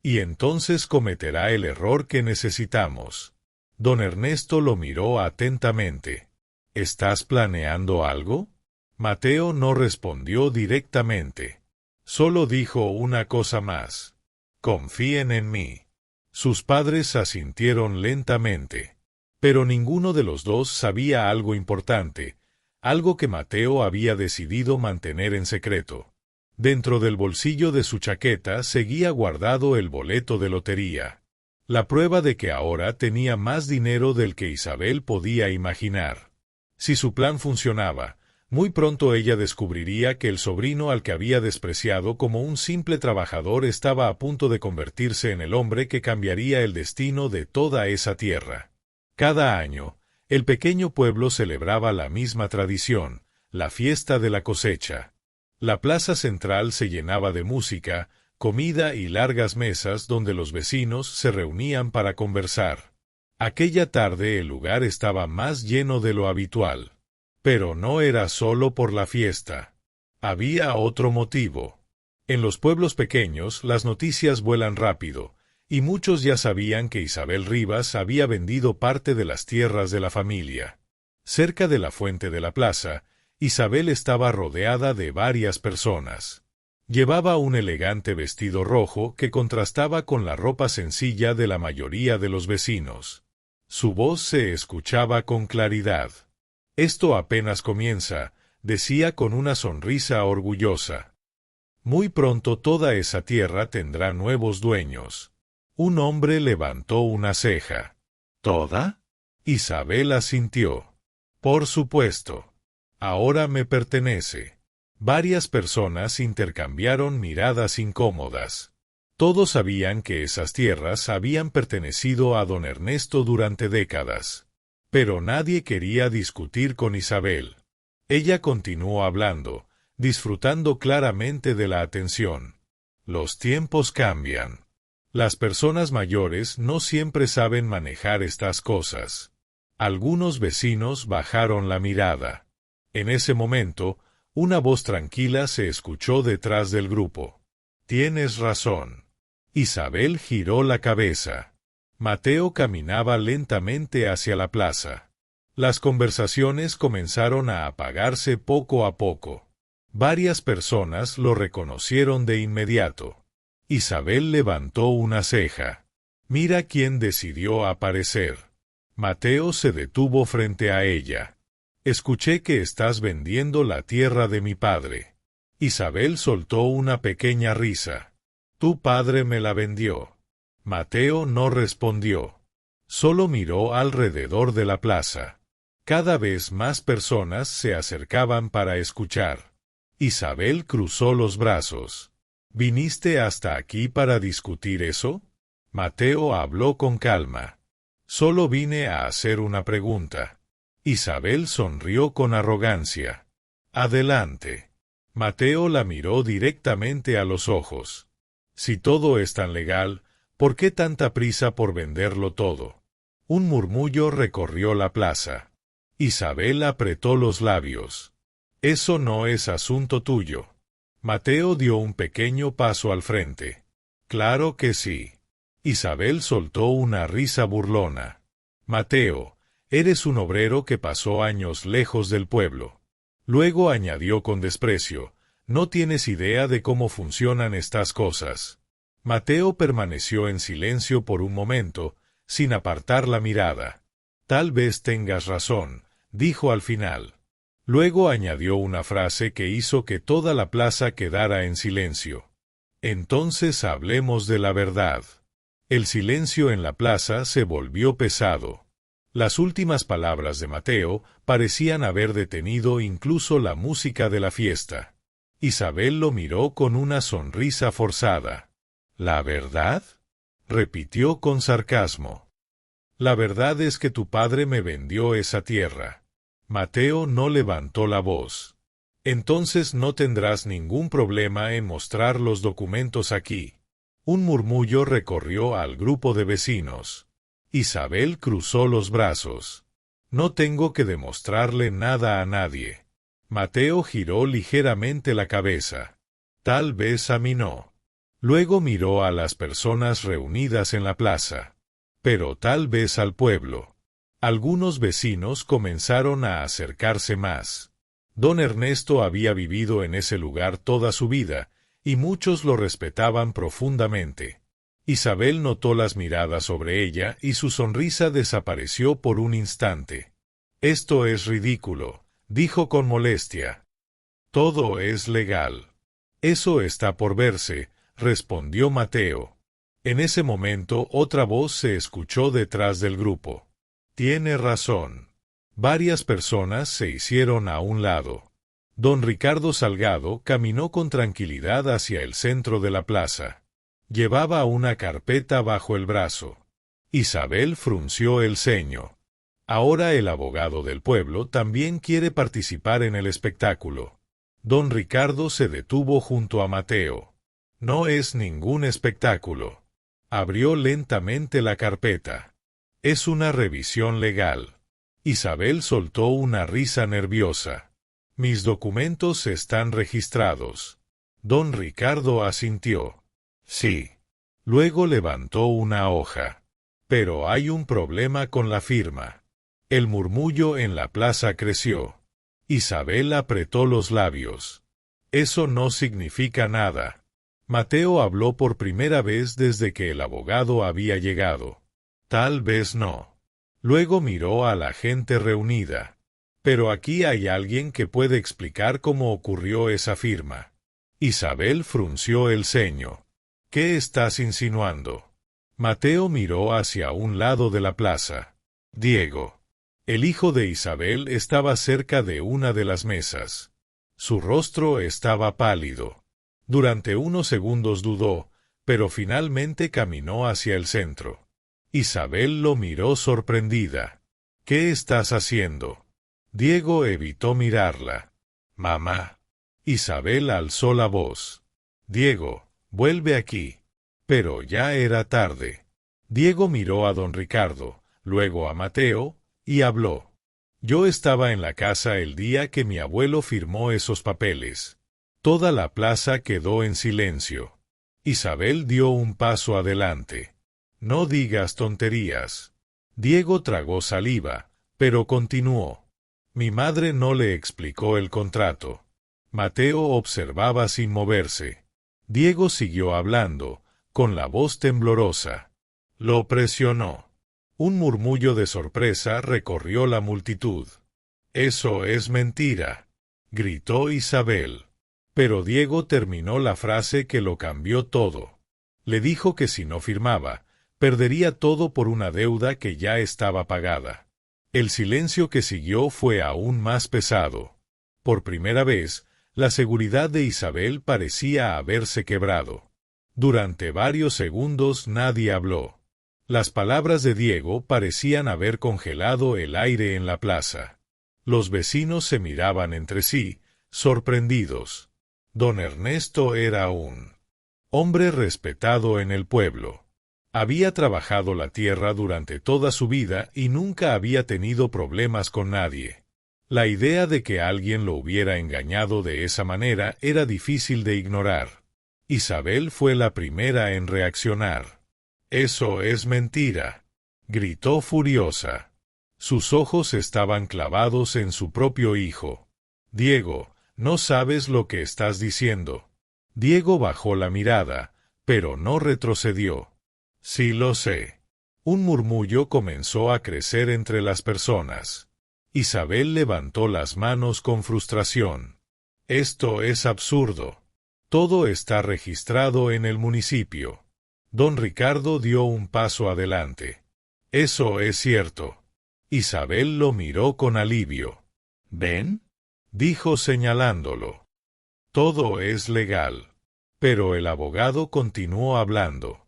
Y entonces cometerá el error que necesitamos. Don Ernesto lo miró atentamente. ¿Estás planeando algo? Mateo no respondió directamente. Solo dijo una cosa más. Confíen en mí. Sus padres asintieron lentamente. Pero ninguno de los dos sabía algo importante, algo que Mateo había decidido mantener en secreto. Dentro del bolsillo de su chaqueta seguía guardado el boleto de lotería. La prueba de que ahora tenía más dinero del que Isabel podía imaginar. Si su plan funcionaba, muy pronto ella descubriría que el sobrino al que había despreciado como un simple trabajador estaba a punto de convertirse en el hombre que cambiaría el destino de toda esa tierra. Cada año, el pequeño pueblo celebraba la misma tradición, la fiesta de la cosecha. La plaza central se llenaba de música, comida y largas mesas donde los vecinos se reunían para conversar. Aquella tarde el lugar estaba más lleno de lo habitual. Pero no era solo por la fiesta. Había otro motivo. En los pueblos pequeños las noticias vuelan rápido, y muchos ya sabían que Isabel Rivas había vendido parte de las tierras de la familia. Cerca de la fuente de la plaza, Isabel estaba rodeada de varias personas. Llevaba un elegante vestido rojo que contrastaba con la ropa sencilla de la mayoría de los vecinos. Su voz se escuchaba con claridad. Esto apenas comienza, decía con una sonrisa orgullosa. Muy pronto toda esa tierra tendrá nuevos dueños. Un hombre levantó una ceja. ¿Toda? Isabel asintió. Por supuesto. Ahora me pertenece. Varias personas intercambiaron miradas incómodas. Todos sabían que esas tierras habían pertenecido a don Ernesto durante décadas. Pero nadie quería discutir con Isabel. Ella continuó hablando, disfrutando claramente de la atención. Los tiempos cambian. Las personas mayores no siempre saben manejar estas cosas. Algunos vecinos bajaron la mirada. En ese momento, una voz tranquila se escuchó detrás del grupo. Tienes razón. Isabel giró la cabeza. Mateo caminaba lentamente hacia la plaza. Las conversaciones comenzaron a apagarse poco a poco. Varias personas lo reconocieron de inmediato. Isabel levantó una ceja. Mira quién decidió aparecer. Mateo se detuvo frente a ella. Escuché que estás vendiendo la tierra de mi padre. Isabel soltó una pequeña risa. Tu padre me la vendió. Mateo no respondió. Solo miró alrededor de la plaza. Cada vez más personas se acercaban para escuchar. Isabel cruzó los brazos. ¿Viniste hasta aquí para discutir eso? Mateo habló con calma. Solo vine a hacer una pregunta. Isabel sonrió con arrogancia. Adelante. Mateo la miró directamente a los ojos. Si todo es tan legal, ¿por qué tanta prisa por venderlo todo? Un murmullo recorrió la plaza. Isabel apretó los labios. Eso no es asunto tuyo. Mateo dio un pequeño paso al frente. Claro que sí. Isabel soltó una risa burlona. Mateo, eres un obrero que pasó años lejos del pueblo. Luego añadió con desprecio, no tienes idea de cómo funcionan estas cosas. Mateo permaneció en silencio por un momento, sin apartar la mirada. Tal vez tengas razón, dijo al final. Luego añadió una frase que hizo que toda la plaza quedara en silencio. Entonces hablemos de la verdad. El silencio en la plaza se volvió pesado. Las últimas palabras de Mateo parecían haber detenido incluso la música de la fiesta. Isabel lo miró con una sonrisa forzada. ¿La verdad? Repitió con sarcasmo. La verdad es que tu padre me vendió esa tierra. Mateo no levantó la voz. Entonces no tendrás ningún problema en mostrar los documentos aquí. Un murmullo recorrió al grupo de vecinos. Isabel cruzó los brazos. No tengo que demostrarle nada a nadie. Mateo giró ligeramente la cabeza. Tal vez a mí no. Luego miró a las personas reunidas en la plaza. Pero tal vez al pueblo. Algunos vecinos comenzaron a acercarse más. Don Ernesto había vivido en ese lugar toda su vida, y muchos lo respetaban profundamente. Isabel notó las miradas sobre ella y su sonrisa desapareció por un instante. Esto es ridículo, dijo con molestia. Todo es legal. Eso está por verse, respondió Mateo. En ese momento otra voz se escuchó detrás del grupo. Tiene razón. Varias personas se hicieron a un lado. Don Ricardo Salgado caminó con tranquilidad hacia el centro de la plaza. Llevaba una carpeta bajo el brazo. Isabel frunció el ceño. Ahora el abogado del pueblo también quiere participar en el espectáculo. Don Ricardo se detuvo junto a Mateo. No es ningún espectáculo. Abrió lentamente la carpeta. Es una revisión legal. Isabel soltó una risa nerviosa. Mis documentos están registrados. Don Ricardo asintió. Sí. Luego levantó una hoja. Pero hay un problema con la firma. El murmullo en la plaza creció. Isabel apretó los labios. Eso no significa nada. Mateo habló por primera vez desde que el abogado había llegado. Tal vez no. Luego miró a la gente reunida. Pero aquí hay alguien que puede explicar cómo ocurrió esa firma. Isabel frunció el ceño. ¿Qué estás insinuando? Mateo miró hacia un lado de la plaza. Diego. El hijo de Isabel estaba cerca de una de las mesas. Su rostro estaba pálido. Durante unos segundos dudó, pero finalmente caminó hacia el centro. Isabel lo miró sorprendida. ¿Qué estás haciendo? Diego evitó mirarla. Mamá. Isabel alzó la voz. Diego, vuelve aquí. Pero ya era tarde. Diego miró a don Ricardo, luego a Mateo, y habló. Yo estaba en la casa el día que mi abuelo firmó esos papeles. Toda la plaza quedó en silencio. Isabel dio un paso adelante. No digas tonterías. Diego tragó saliva, pero continuó. Mi madre no le explicó el contrato. Mateo observaba sin moverse. Diego siguió hablando, con la voz temblorosa. Lo presionó. Un murmullo de sorpresa recorrió la multitud. «Eso es mentira», gritó Isabel. Pero Diego terminó la frase que lo cambió todo. Le dijo que si no firmaba, perdería todo por una deuda que ya estaba pagada. El silencio que siguió fue aún más pesado. Por primera vez, la seguridad de Isabel parecía haberse quebrado. Durante varios segundos nadie habló. Las palabras de Diego parecían haber congelado el aire en la plaza. Los vecinos se miraban entre sí, sorprendidos. Don Ernesto era un hombre respetado en el pueblo. Había trabajado la tierra durante toda su vida y nunca había tenido problemas con nadie. La idea de que alguien lo hubiera engañado de esa manera era difícil de ignorar. Isabel fue la primera en reaccionar. «Eso es mentira», gritó furiosa. Sus ojos estaban clavados en su propio hijo. «Diego, no sabes lo que estás diciendo». Diego bajó la mirada, pero no retrocedió. «Sí lo sé». Un murmullo comenzó a crecer entre las personas. Isabel levantó las manos con frustración. «Esto es absurdo. Todo está registrado en el municipio». Don Ricardo dio un paso adelante. «Eso es cierto». Isabel lo miró con alivio. «¿Ven?», dijo señalándolo. «Todo es legal». Pero el abogado continuó hablando.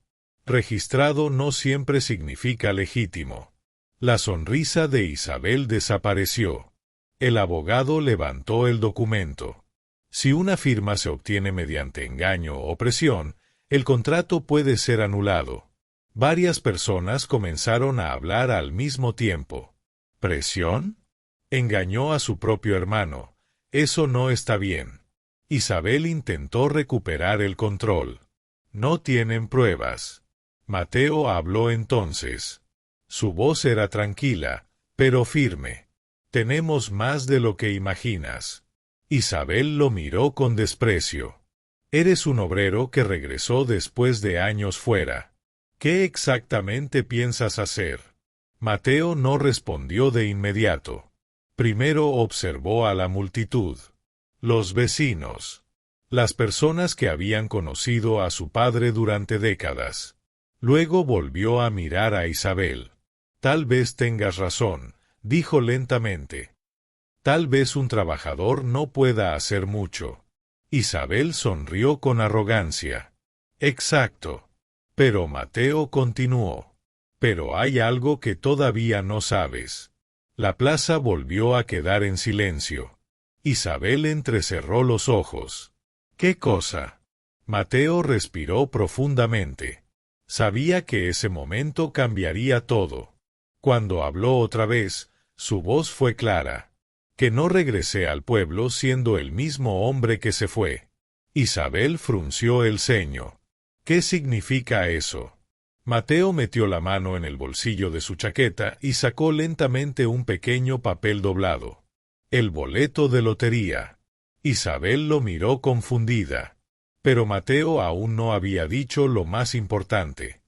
«Registrado no siempre significa legítimo». La sonrisa de Isabel desapareció. El abogado levantó el documento. Si una firma se obtiene mediante engaño o presión, el contrato puede ser anulado. Varias personas comenzaron a hablar al mismo tiempo. ¿Presión? Engañó a su propio hermano. Eso no está bien. Isabel intentó recuperar el control. No tienen pruebas. Mateo habló entonces. Su voz era tranquila, pero firme. Tenemos más de lo que imaginas. Isabel lo miró con desprecio. Eres un obrero que regresó después de años fuera. ¿Qué exactamente piensas hacer? Mateo no respondió de inmediato. Primero observó a la multitud. Los vecinos. Las personas que habían conocido a su padre durante décadas. Luego volvió a mirar a Isabel. Tal vez tengas razón, dijo lentamente. Tal vez un trabajador no pueda hacer mucho. Isabel sonrió con arrogancia. Exacto. Pero Mateo continuó. Pero hay algo que todavía no sabes. La plaza volvió a quedar en silencio. Isabel entrecerró los ojos. ¿Qué cosa? Mateo respiró profundamente. Sabía que ese momento cambiaría todo. Cuando habló otra vez, su voz fue clara. Que no regresé al pueblo siendo el mismo hombre que se fue. Isabel frunció el ceño. ¿Qué significa eso? Mateo metió la mano en el bolsillo de su chaqueta y sacó lentamente un pequeño papel doblado. El boleto de lotería. Isabel lo miró confundida. Pero Mateo aún no había dicho lo más importante.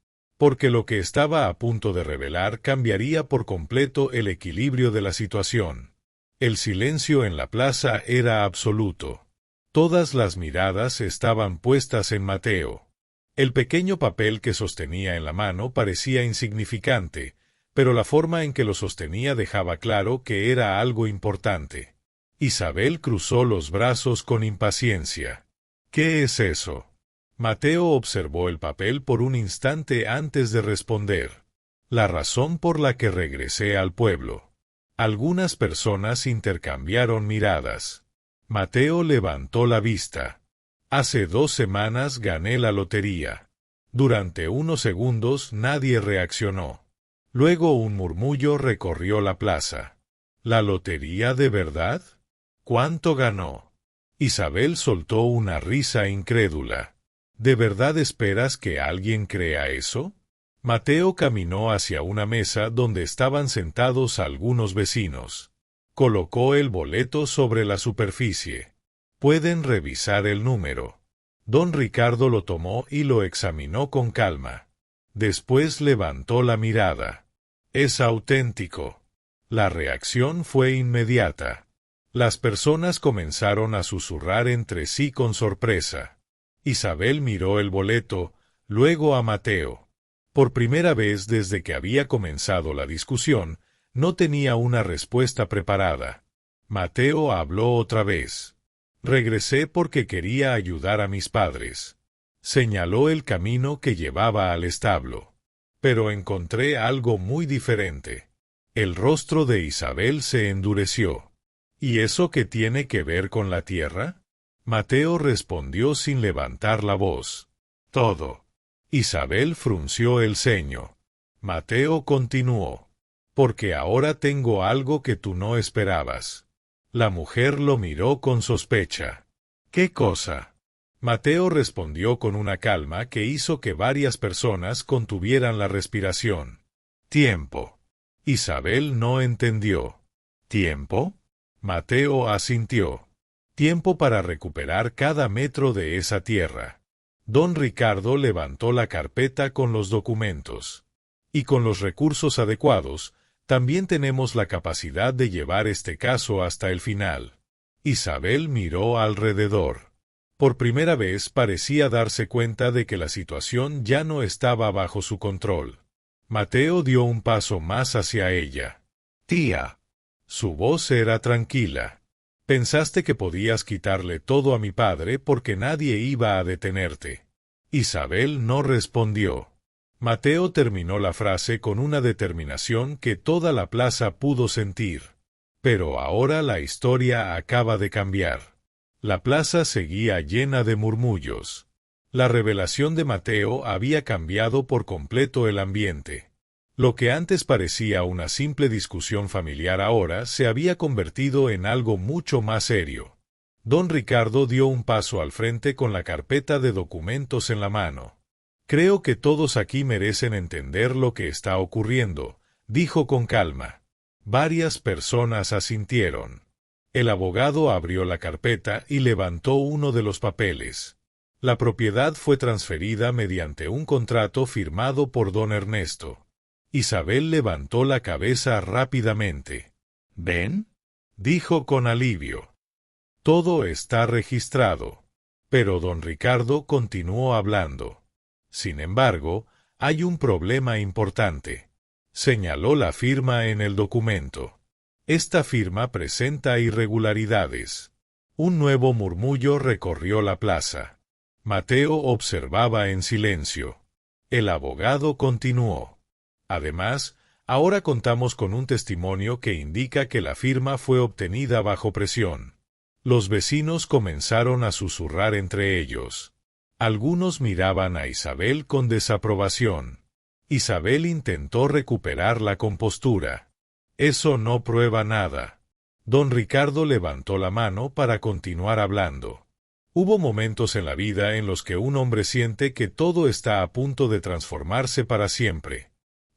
porque lo que estaba a punto de revelar cambiaría por completo el equilibrio de la situación. El silencio en la plaza era absoluto. Todas las miradas estaban puestas en Mateo. El pequeño papel que sostenía en la mano parecía insignificante, pero la forma en que lo sostenía dejaba claro que era algo importante. Isabel cruzó los brazos con impaciencia. ¿Qué es eso? Mateo observó el papel por un instante antes de responder. La razón por la que regresé al pueblo. Algunas personas intercambiaron miradas. Mateo levantó la vista. Hace 2 semanas gané la lotería. Durante unos segundos nadie reaccionó. Luego un murmullo recorrió la plaza. ¿La lotería de verdad? ¿Cuánto ganó? Isabel soltó una risa incrédula. ¿De verdad esperas que alguien crea eso? Mateo caminó hacia una mesa donde estaban sentados algunos vecinos. Colocó el boleto sobre la superficie. Pueden revisar el número. Don Ricardo lo tomó y lo examinó con calma. Después levantó la mirada. Es auténtico. La reacción fue inmediata. Las personas comenzaron a susurrar entre sí con sorpresa. Isabel miró el boleto, luego a Mateo. Por primera vez desde que había comenzado la discusión, no tenía una respuesta preparada. Mateo habló otra vez. Regresé porque quería ayudar a mis padres. Señaló el camino que llevaba al establo. Pero encontré algo muy diferente. El rostro de Isabel se endureció. ¿Y eso qué tiene que ver con la tierra? Mateo respondió sin levantar la voz. Todo. Isabel frunció el ceño. Mateo continuó. Porque ahora tengo algo que tú no esperabas. La mujer lo miró con sospecha. ¿Qué cosa? Mateo respondió con una calma que hizo que varias personas contuvieran la respiración. Tiempo. Isabel no entendió. ¿Tiempo? Mateo asintió. Tiempo para recuperar cada metro de esa tierra. Don Ricardo levantó la carpeta con los documentos. Y con los recursos adecuados, también tenemos la capacidad de llevar este caso hasta el final. Isabel miró alrededor. Por primera vez parecía darse cuenta de que la situación ya no estaba bajo su control. Mateo dio un paso más hacia ella. Tía. Su voz era tranquila. Pensaste que podías quitarle todo a mi padre porque nadie iba a detenerte. Isabel no respondió. Mateo terminó la frase con una determinación que toda la plaza pudo sentir. Pero ahora la historia acaba de cambiar. La plaza seguía llena de murmullos. La revelación de Mateo había cambiado por completo el ambiente. Lo que antes parecía una simple discusión familiar ahora se había convertido en algo mucho más serio. Don Ricardo dio un paso al frente con la carpeta de documentos en la mano. Creo que todos aquí merecen entender lo que está ocurriendo, dijo con calma. Varias personas asintieron. El abogado abrió la carpeta y levantó uno de los papeles. La propiedad fue transferida mediante un contrato firmado por don Ernesto. Isabel levantó la cabeza rápidamente. ¿Ven? Dijo con alivio. Todo está registrado. Pero don Ricardo continuó hablando. Sin embargo, hay un problema importante. Señaló la firma en el documento. Esta firma presenta irregularidades. Un nuevo murmullo recorrió la plaza. Mateo observaba en silencio. El abogado continuó. Además, ahora contamos con un testimonio que indica que la firma fue obtenida bajo presión. Los vecinos comenzaron a susurrar entre ellos. Algunos miraban a Isabel con desaprobación. Isabel intentó recuperar la compostura. Eso no prueba nada. Don Ricardo levantó la mano para continuar hablando. Hubo momentos en la vida en los que un hombre siente que todo está a punto de transformarse para siempre.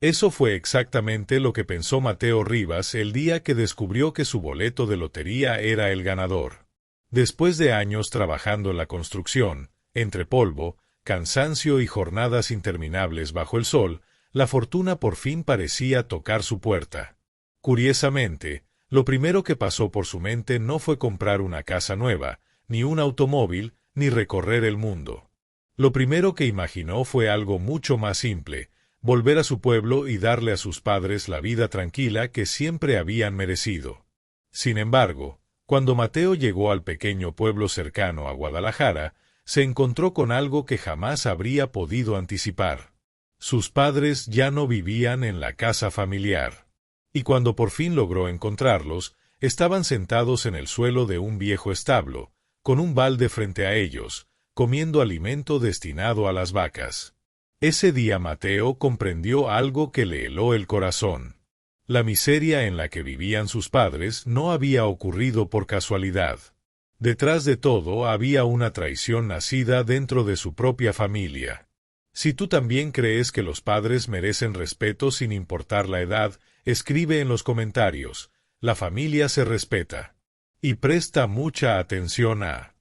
Eso fue exactamente lo que pensó Mateo Rivas el día que descubrió que su boleto de lotería era el ganador. Después de años trabajando en la construcción, entre polvo, cansancio y jornadas interminables bajo el sol, la fortuna por fin parecía tocar su puerta. Curiosamente, lo primero que pasó por su mente no fue comprar una casa nueva, ni un automóvil, ni recorrer el mundo. Lo primero que imaginó fue algo mucho más simple: volver a su pueblo y darle a sus padres la vida tranquila que siempre habían merecido. Sin embargo, cuando Mateo llegó al pequeño pueblo cercano a Guadalajara, se encontró con algo que jamás habría podido anticipar. Sus padres ya no vivían en la casa familiar. Y cuando por fin logró encontrarlos, estaban sentados en el suelo de un viejo establo, con un balde frente a ellos, comiendo alimento destinado a las vacas. Ese día Mateo comprendió algo que le heló el corazón. La miseria en la que vivían sus padres no había ocurrido por casualidad. Detrás de todo había una traición nacida dentro de su propia familia. Si tú también crees que los padres merecen respeto sin importar la edad, escribe en los comentarios: la familia se respeta. Y presta mucha atención a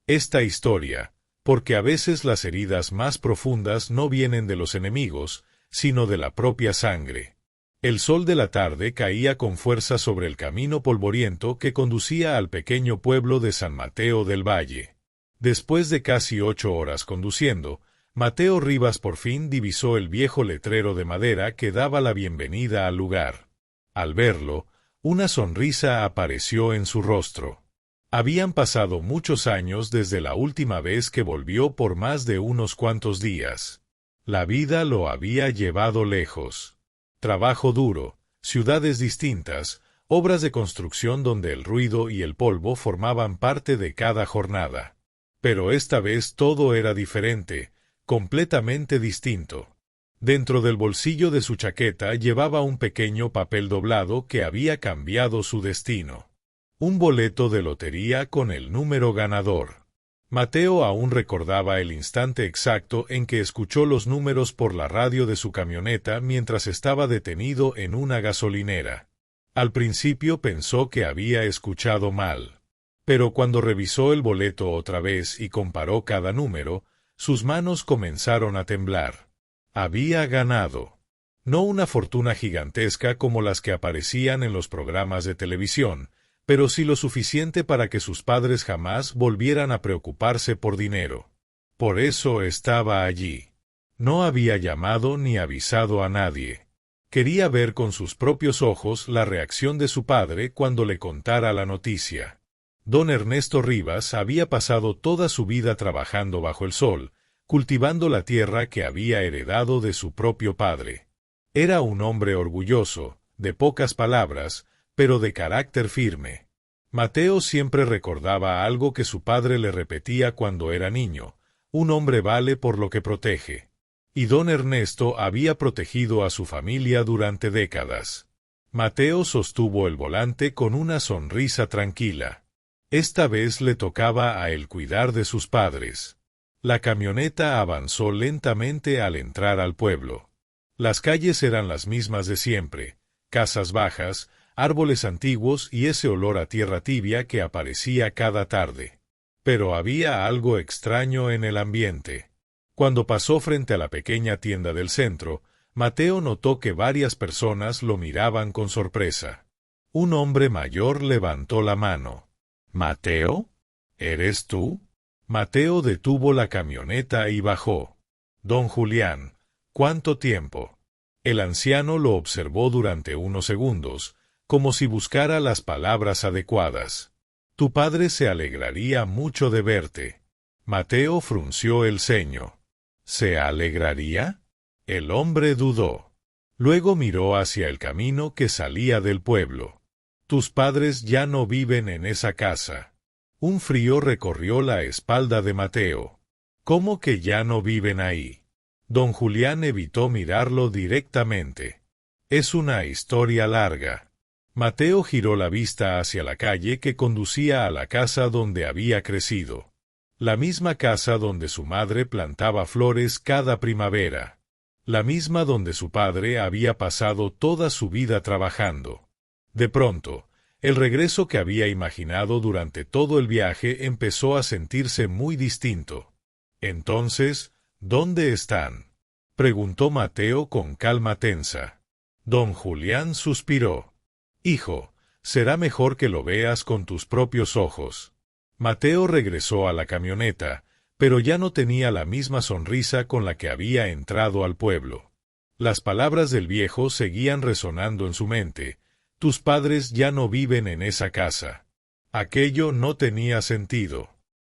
esta historia, porque a veces las heridas más profundas no vienen de los enemigos, sino de la propia sangre. El sol de la tarde caía con fuerza sobre el camino polvoriento que conducía al pequeño pueblo de San Mateo del Valle. Después de casi 8 horas conduciendo, Mateo Rivas por fin divisó el viejo letrero de madera que daba la bienvenida al lugar. Al verlo, una sonrisa apareció en su rostro. Habían pasado muchos años desde la última vez que volvió por más de unos cuantos días. La vida lo había llevado lejos. Trabajo duro, ciudades distintas, obras de construcción donde el ruido y el polvo formaban parte de cada jornada. Pero esta vez todo era diferente, completamente distinto. Dentro del bolsillo de su chaqueta llevaba un pequeño papel doblado que había cambiado su destino. Un boleto de lotería con el número ganador. Mateo aún recordaba el instante exacto en que escuchó los números por la radio de su camioneta mientras estaba detenido en una gasolinera. Al principio pensó que había escuchado mal. Pero cuando revisó el boleto otra vez y comparó cada número, sus manos comenzaron a temblar. Había ganado. No una fortuna gigantesca como las que aparecían en los programas de televisión, pero sí lo suficiente para que sus padres jamás volvieran a preocuparse por dinero. Por eso estaba allí. No había llamado ni avisado a nadie. Quería ver con sus propios ojos la reacción de su padre cuando le contara la noticia. Don Ernesto Rivas había pasado toda su vida trabajando bajo el sol, cultivando la tierra que había heredado de su propio padre. Era un hombre orgulloso, de pocas palabras, pero de carácter firme. Mateo siempre recordaba algo que su padre le repetía cuando era niño: un hombre vale por lo que protege. Y don Ernesto había protegido a su familia durante décadas. Mateo sostuvo el volante con una sonrisa tranquila. Esta vez le tocaba a él cuidar de sus padres. La camioneta avanzó lentamente al entrar al pueblo. Las calles eran las mismas de siempre: casas bajas, árboles antiguos y ese olor a tierra tibia que aparecía cada tarde. Pero había algo extraño en el ambiente. Cuando pasó frente a la pequeña tienda del centro, Mateo notó que varias personas lo miraban con sorpresa. Un hombre mayor levantó la mano. «¿Mateo? ¿Eres tú?» Mateo detuvo la camioneta y bajó. «Don Julián, ¿cuánto tiempo?» El anciano lo observó durante unos segundos, como si buscara las palabras adecuadas. «Tu padre se alegraría mucho de verte». Mateo frunció el ceño. «¿Se alegraría?» El hombre dudó. Luego miró hacia el camino que salía del pueblo. «Tus padres ya no viven en esa casa». Un frío recorrió la espalda de Mateo. «¿Cómo que ya no viven ahí?» Don Julián evitó mirarlo directamente. «Es una historia larga». Mateo giró la vista hacia la calle que conducía a la casa donde había crecido. La misma casa donde su madre plantaba flores cada primavera. La misma donde su padre había pasado toda su vida trabajando. De pronto, el regreso que había imaginado durante todo el viaje empezó a sentirse muy distinto. Entonces, ¿Dónde están? Preguntó Mateo con calma tensa. Don Julián suspiró. Hijo, será mejor que lo veas con tus propios ojos. Mateo regresó a la camioneta, pero ya no tenía la misma sonrisa con la que había entrado al pueblo. Las palabras del viejo seguían resonando en su mente. Tus padres ya no viven en esa casa. Aquello no tenía sentido.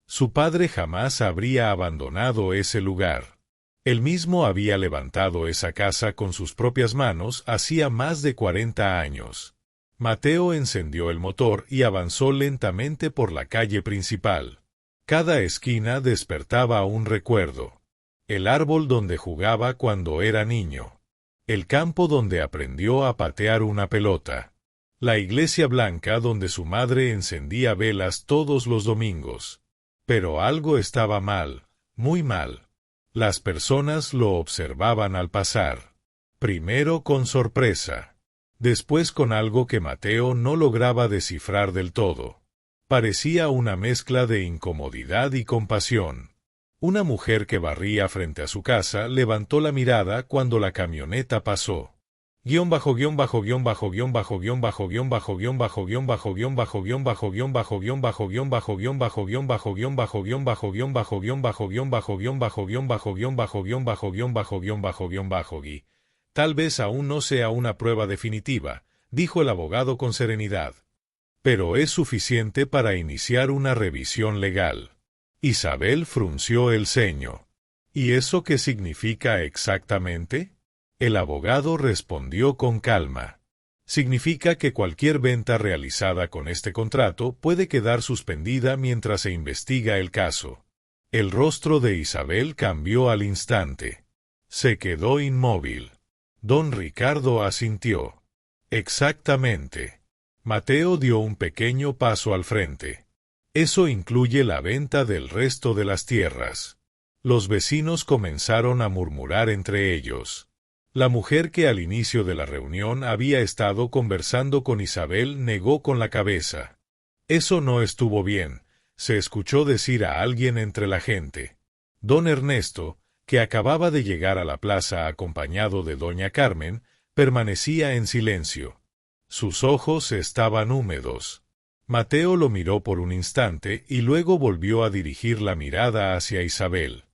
Su padre jamás habría abandonado ese lugar. Él mismo había levantado esa casa con sus propias manos hacía más de 40 años. Mateo encendió el motor y avanzó lentamente por la calle principal. Cada esquina despertaba un recuerdo. El árbol donde jugaba cuando era niño. El campo donde aprendió a patear una pelota. La iglesia blanca donde su madre encendía velas todos los domingos. Pero algo estaba mal, muy mal. Las personas lo observaban al pasar. Primero con sorpresa. Después con algo que Mateo no lograba descifrar del todo. Parecía una mezcla de incomodidad y compasión. Una mujer que barría frente a su casa levantó la mirada cuando la camioneta pasó. Tal vez aún no sea una prueba definitiva, dijo el abogado con serenidad. Pero es suficiente para iniciar una revisión legal. Isabel frunció el ceño. ¿Y eso qué significa exactamente? El abogado respondió con calma. Significa que cualquier venta realizada con este contrato puede quedar suspendida mientras se investiga el caso. El rostro de Isabel cambió al instante. Se quedó inmóvil. Don Ricardo asintió. Exactamente. Mateo dio un pequeño paso al frente. Eso incluye la venta del resto de las tierras. Los vecinos comenzaron a murmurar entre ellos. La mujer que al inicio de la reunión había estado conversando con Isabel negó con la cabeza. Eso no estuvo bien, se escuchó decir a alguien entre la gente. Don Ernesto, que acababa de llegar a la plaza acompañado de doña Carmen, permanecía en silencio. Sus ojos estaban húmedos. Mateo lo miró por un instante y luego volvió a dirigir la mirada hacia Isabel.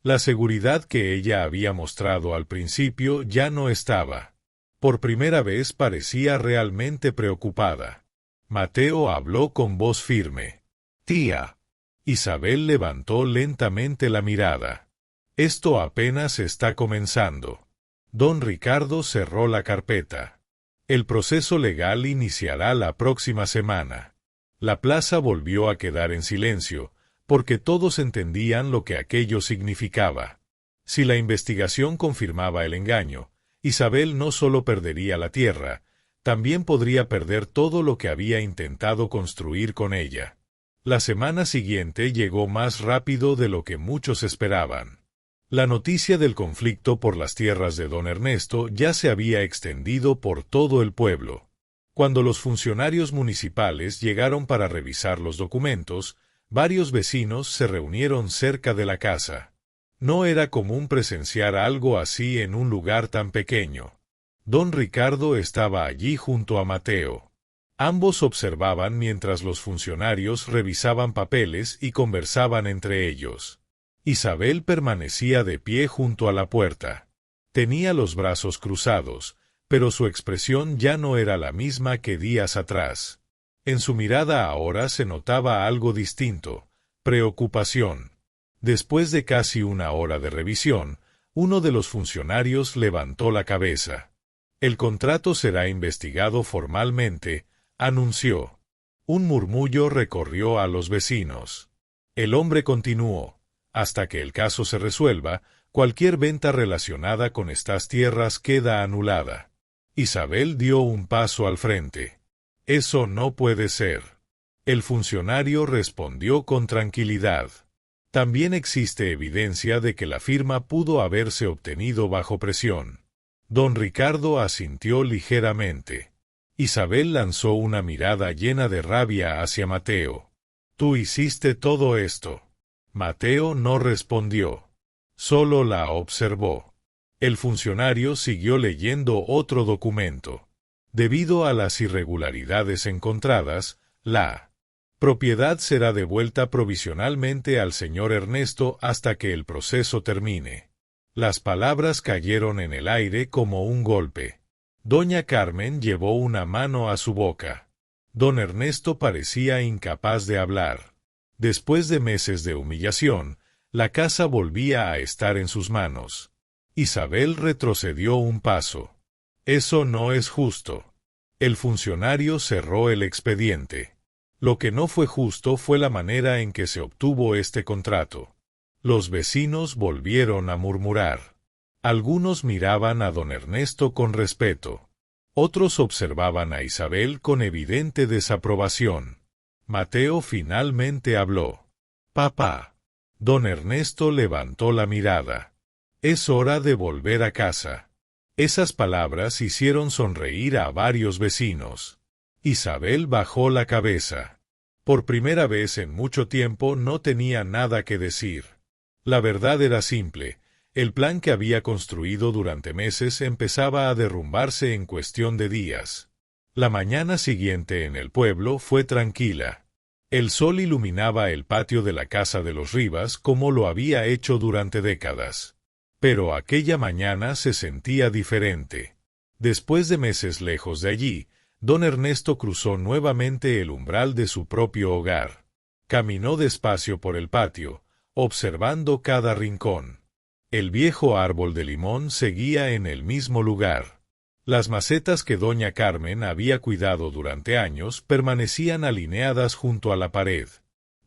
La seguridad que ella había mostrado al principio ya no estaba. Por primera vez parecía realmente preocupada. Mateo habló con voz firme. «Tía». Isabel levantó lentamente la mirada. «Esto apenas está comenzando». Don Ricardo cerró la carpeta. «El proceso legal iniciará la próxima semana». La plaza volvió a quedar en silencio, porque todos entendían lo que aquello significaba. Si la investigación confirmaba el engaño, Isabel no solo perdería la tierra, también podría perder todo lo que había intentado construir con ella. La semana siguiente llegó más rápido de lo que muchos esperaban. La noticia del conflicto por las tierras de don Ernesto ya se había extendido por todo el pueblo. Cuando los funcionarios municipales llegaron para revisar los documentos, varios vecinos se reunieron cerca de la casa. No era común presenciar algo así en un lugar tan pequeño. Don Ricardo estaba allí junto a Mateo. Ambos observaban mientras los funcionarios revisaban papeles y conversaban entre ellos. Isabel permanecía de pie junto a la puerta. Tenía los brazos cruzados, pero su expresión ya no era la misma que días atrás. En su mirada ahora se notaba algo distinto, preocupación. Después de casi una hora de revisión, uno de los funcionarios levantó la cabeza. «El contrato será investigado formalmente», anunció. Un murmullo recorrió a los vecinos. El hombre continuó. «Hasta que el caso se resuelva, cualquier venta relacionada con estas tierras queda anulada». Isabel dio un paso al frente. «Eso no puede ser». El funcionario respondió con tranquilidad. «También existe evidencia de que la firma pudo haberse obtenido bajo presión». Don Ricardo asintió ligeramente. Isabel lanzó una mirada llena de rabia hacia Mateo. «Tú hiciste todo esto». Mateo no respondió. Solo la observó. El funcionario siguió leyendo otro documento. Debido a las irregularidades encontradas, la propiedad será devuelta provisionalmente al señor Ernesto hasta que el proceso termine. Las palabras cayeron en el aire como un golpe. Doña Carmen llevó una mano a su boca. Don Ernesto parecía incapaz de hablar. Después de meses de humillación, la casa volvía a estar en sus manos. Isabel retrocedió un paso. Eso no es justo. El funcionario cerró el expediente. Lo que no fue justo fue la manera en que se obtuvo este contrato. Los vecinos volvieron a murmurar. Algunos miraban a don Ernesto con respeto. Otros observaban a Isabel con evidente desaprobación. Mateo finalmente habló. «Papá». Don Ernesto levantó la mirada. «Es hora de volver a casa». Esas palabras hicieron sonreír a varios vecinos. Isabel bajó la cabeza. Por primera vez en mucho tiempo no tenía nada que decir. La verdad era simple. El plan que había construido durante meses empezaba a derrumbarse en cuestión de días. La mañana siguiente en el pueblo fue tranquila. El sol iluminaba el patio de la casa de los Rivas como lo había hecho durante décadas. Pero aquella mañana se sentía diferente. Después de meses lejos de allí, don Ernesto cruzó nuevamente el umbral de su propio hogar. Caminó despacio por el patio, observando cada rincón. El viejo árbol de limón seguía en el mismo lugar. Las macetas que doña Carmen había cuidado durante años permanecían alineadas junto a la pared.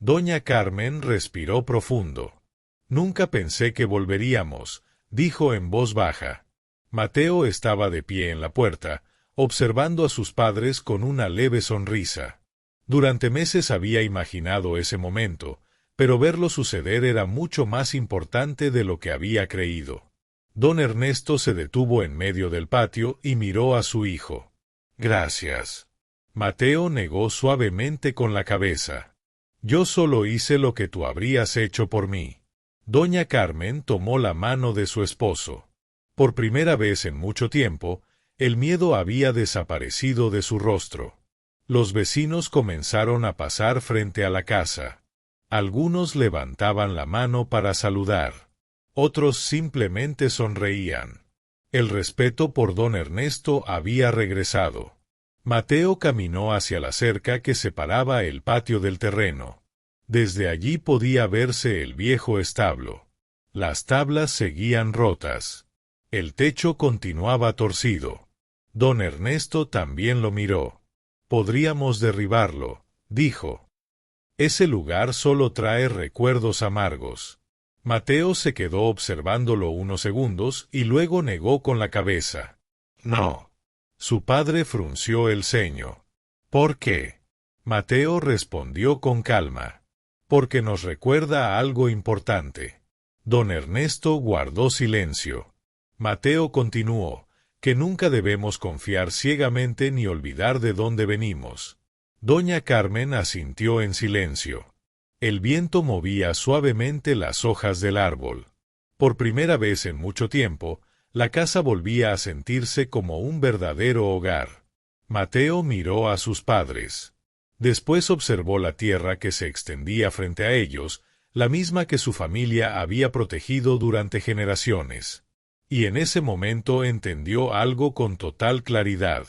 Doña Carmen respiró profundo. «Nunca pensé que volveríamos», dijo en voz baja. Mateo estaba de pie en la puerta, observando a sus padres con una leve sonrisa. Durante meses había imaginado ese momento, pero verlo suceder era mucho más importante de lo que había creído. Don Ernesto se detuvo en medio del patio y miró a su hijo. «Gracias». Mateo negó suavemente con la cabeza. «Yo solo hice lo que tú habrías hecho por mí». Doña Carmen tomó la mano de su esposo. Por primera vez en mucho tiempo, el miedo había desaparecido de su rostro. Los vecinos comenzaron a pasar frente a la casa. Algunos levantaban la mano para saludar. Otros simplemente sonreían. El respeto por don Ernesto había regresado. Mateo caminó hacia la cerca que separaba el patio del terreno. Desde allí podía verse el viejo establo. Las tablas seguían rotas. El techo continuaba torcido. Don Ernesto también lo miró. «Podríamos derribarlo», dijo. «Ese lugar solo trae recuerdos amargos». Mateo se quedó observándolo unos segundos y luego negó con la cabeza. «No». Su padre frunció el ceño. «¿Por qué?» Mateo respondió con calma. «Porque nos recuerda a algo importante». Don Ernesto guardó silencio. Mateo continuó, «que nunca debemos confiar ciegamente ni olvidar de dónde venimos». Doña Carmen asintió en silencio. El viento movía suavemente las hojas del árbol. Por primera vez en mucho tiempo, la casa volvía a sentirse como un verdadero hogar. Mateo miró a sus padres. Después observó la tierra que se extendía frente a ellos, la misma que su familia había protegido durante generaciones. Y en ese momento entendió algo con total claridad.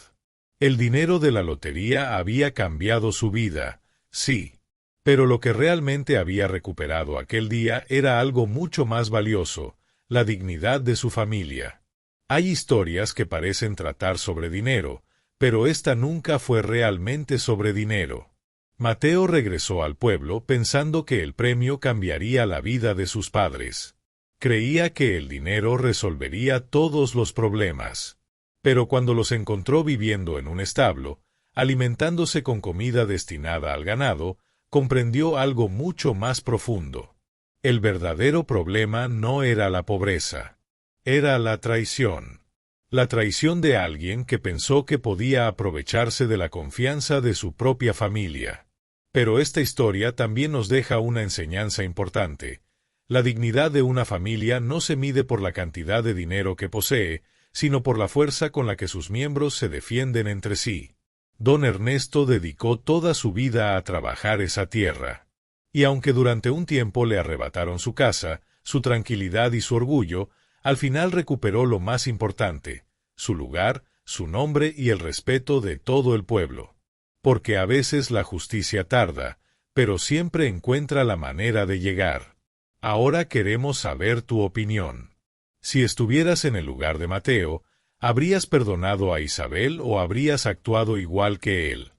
El dinero de la lotería había cambiado su vida, sí. Pero lo que realmente había recuperado aquel día era algo mucho más valioso, la dignidad de su familia. Hay historias que parecen tratar sobre dinero, pero esta nunca fue realmente sobre dinero. Mateo regresó al pueblo pensando que el premio cambiaría la vida de sus padres. Creía que el dinero resolvería todos los problemas. Pero cuando los encontró viviendo en un establo, alimentándose con comida destinada al ganado, comprendió algo mucho más profundo. El verdadero problema no era la pobreza. Era la traición. La traición de alguien que pensó que podía aprovecharse de la confianza de su propia familia. Pero esta historia también nos deja una enseñanza importante. La dignidad de una familia no se mide por la cantidad de dinero que posee, sino por la fuerza con la que sus miembros se defienden entre sí. Don Ernesto dedicó toda su vida a trabajar esa tierra. Y aunque durante un tiempo le arrebataron su casa, su tranquilidad y su orgullo, al final recuperó lo más importante, su lugar, su nombre y el respeto de todo el pueblo. Porque a veces la justicia tarda, pero siempre encuentra la manera de llegar. Ahora queremos saber tu opinión. Si estuvieras en el lugar de Mateo, ¿habrías perdonado a Isabel o habrías actuado igual que él?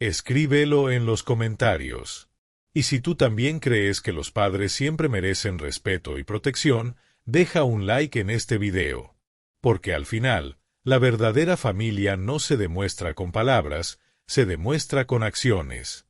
Escríbelo en los comentarios. Y si tú también crees que los padres siempre merecen respeto y protección, deja un like en este video. Porque al final, la verdadera familia no se demuestra con palabras, se demuestra con acciones.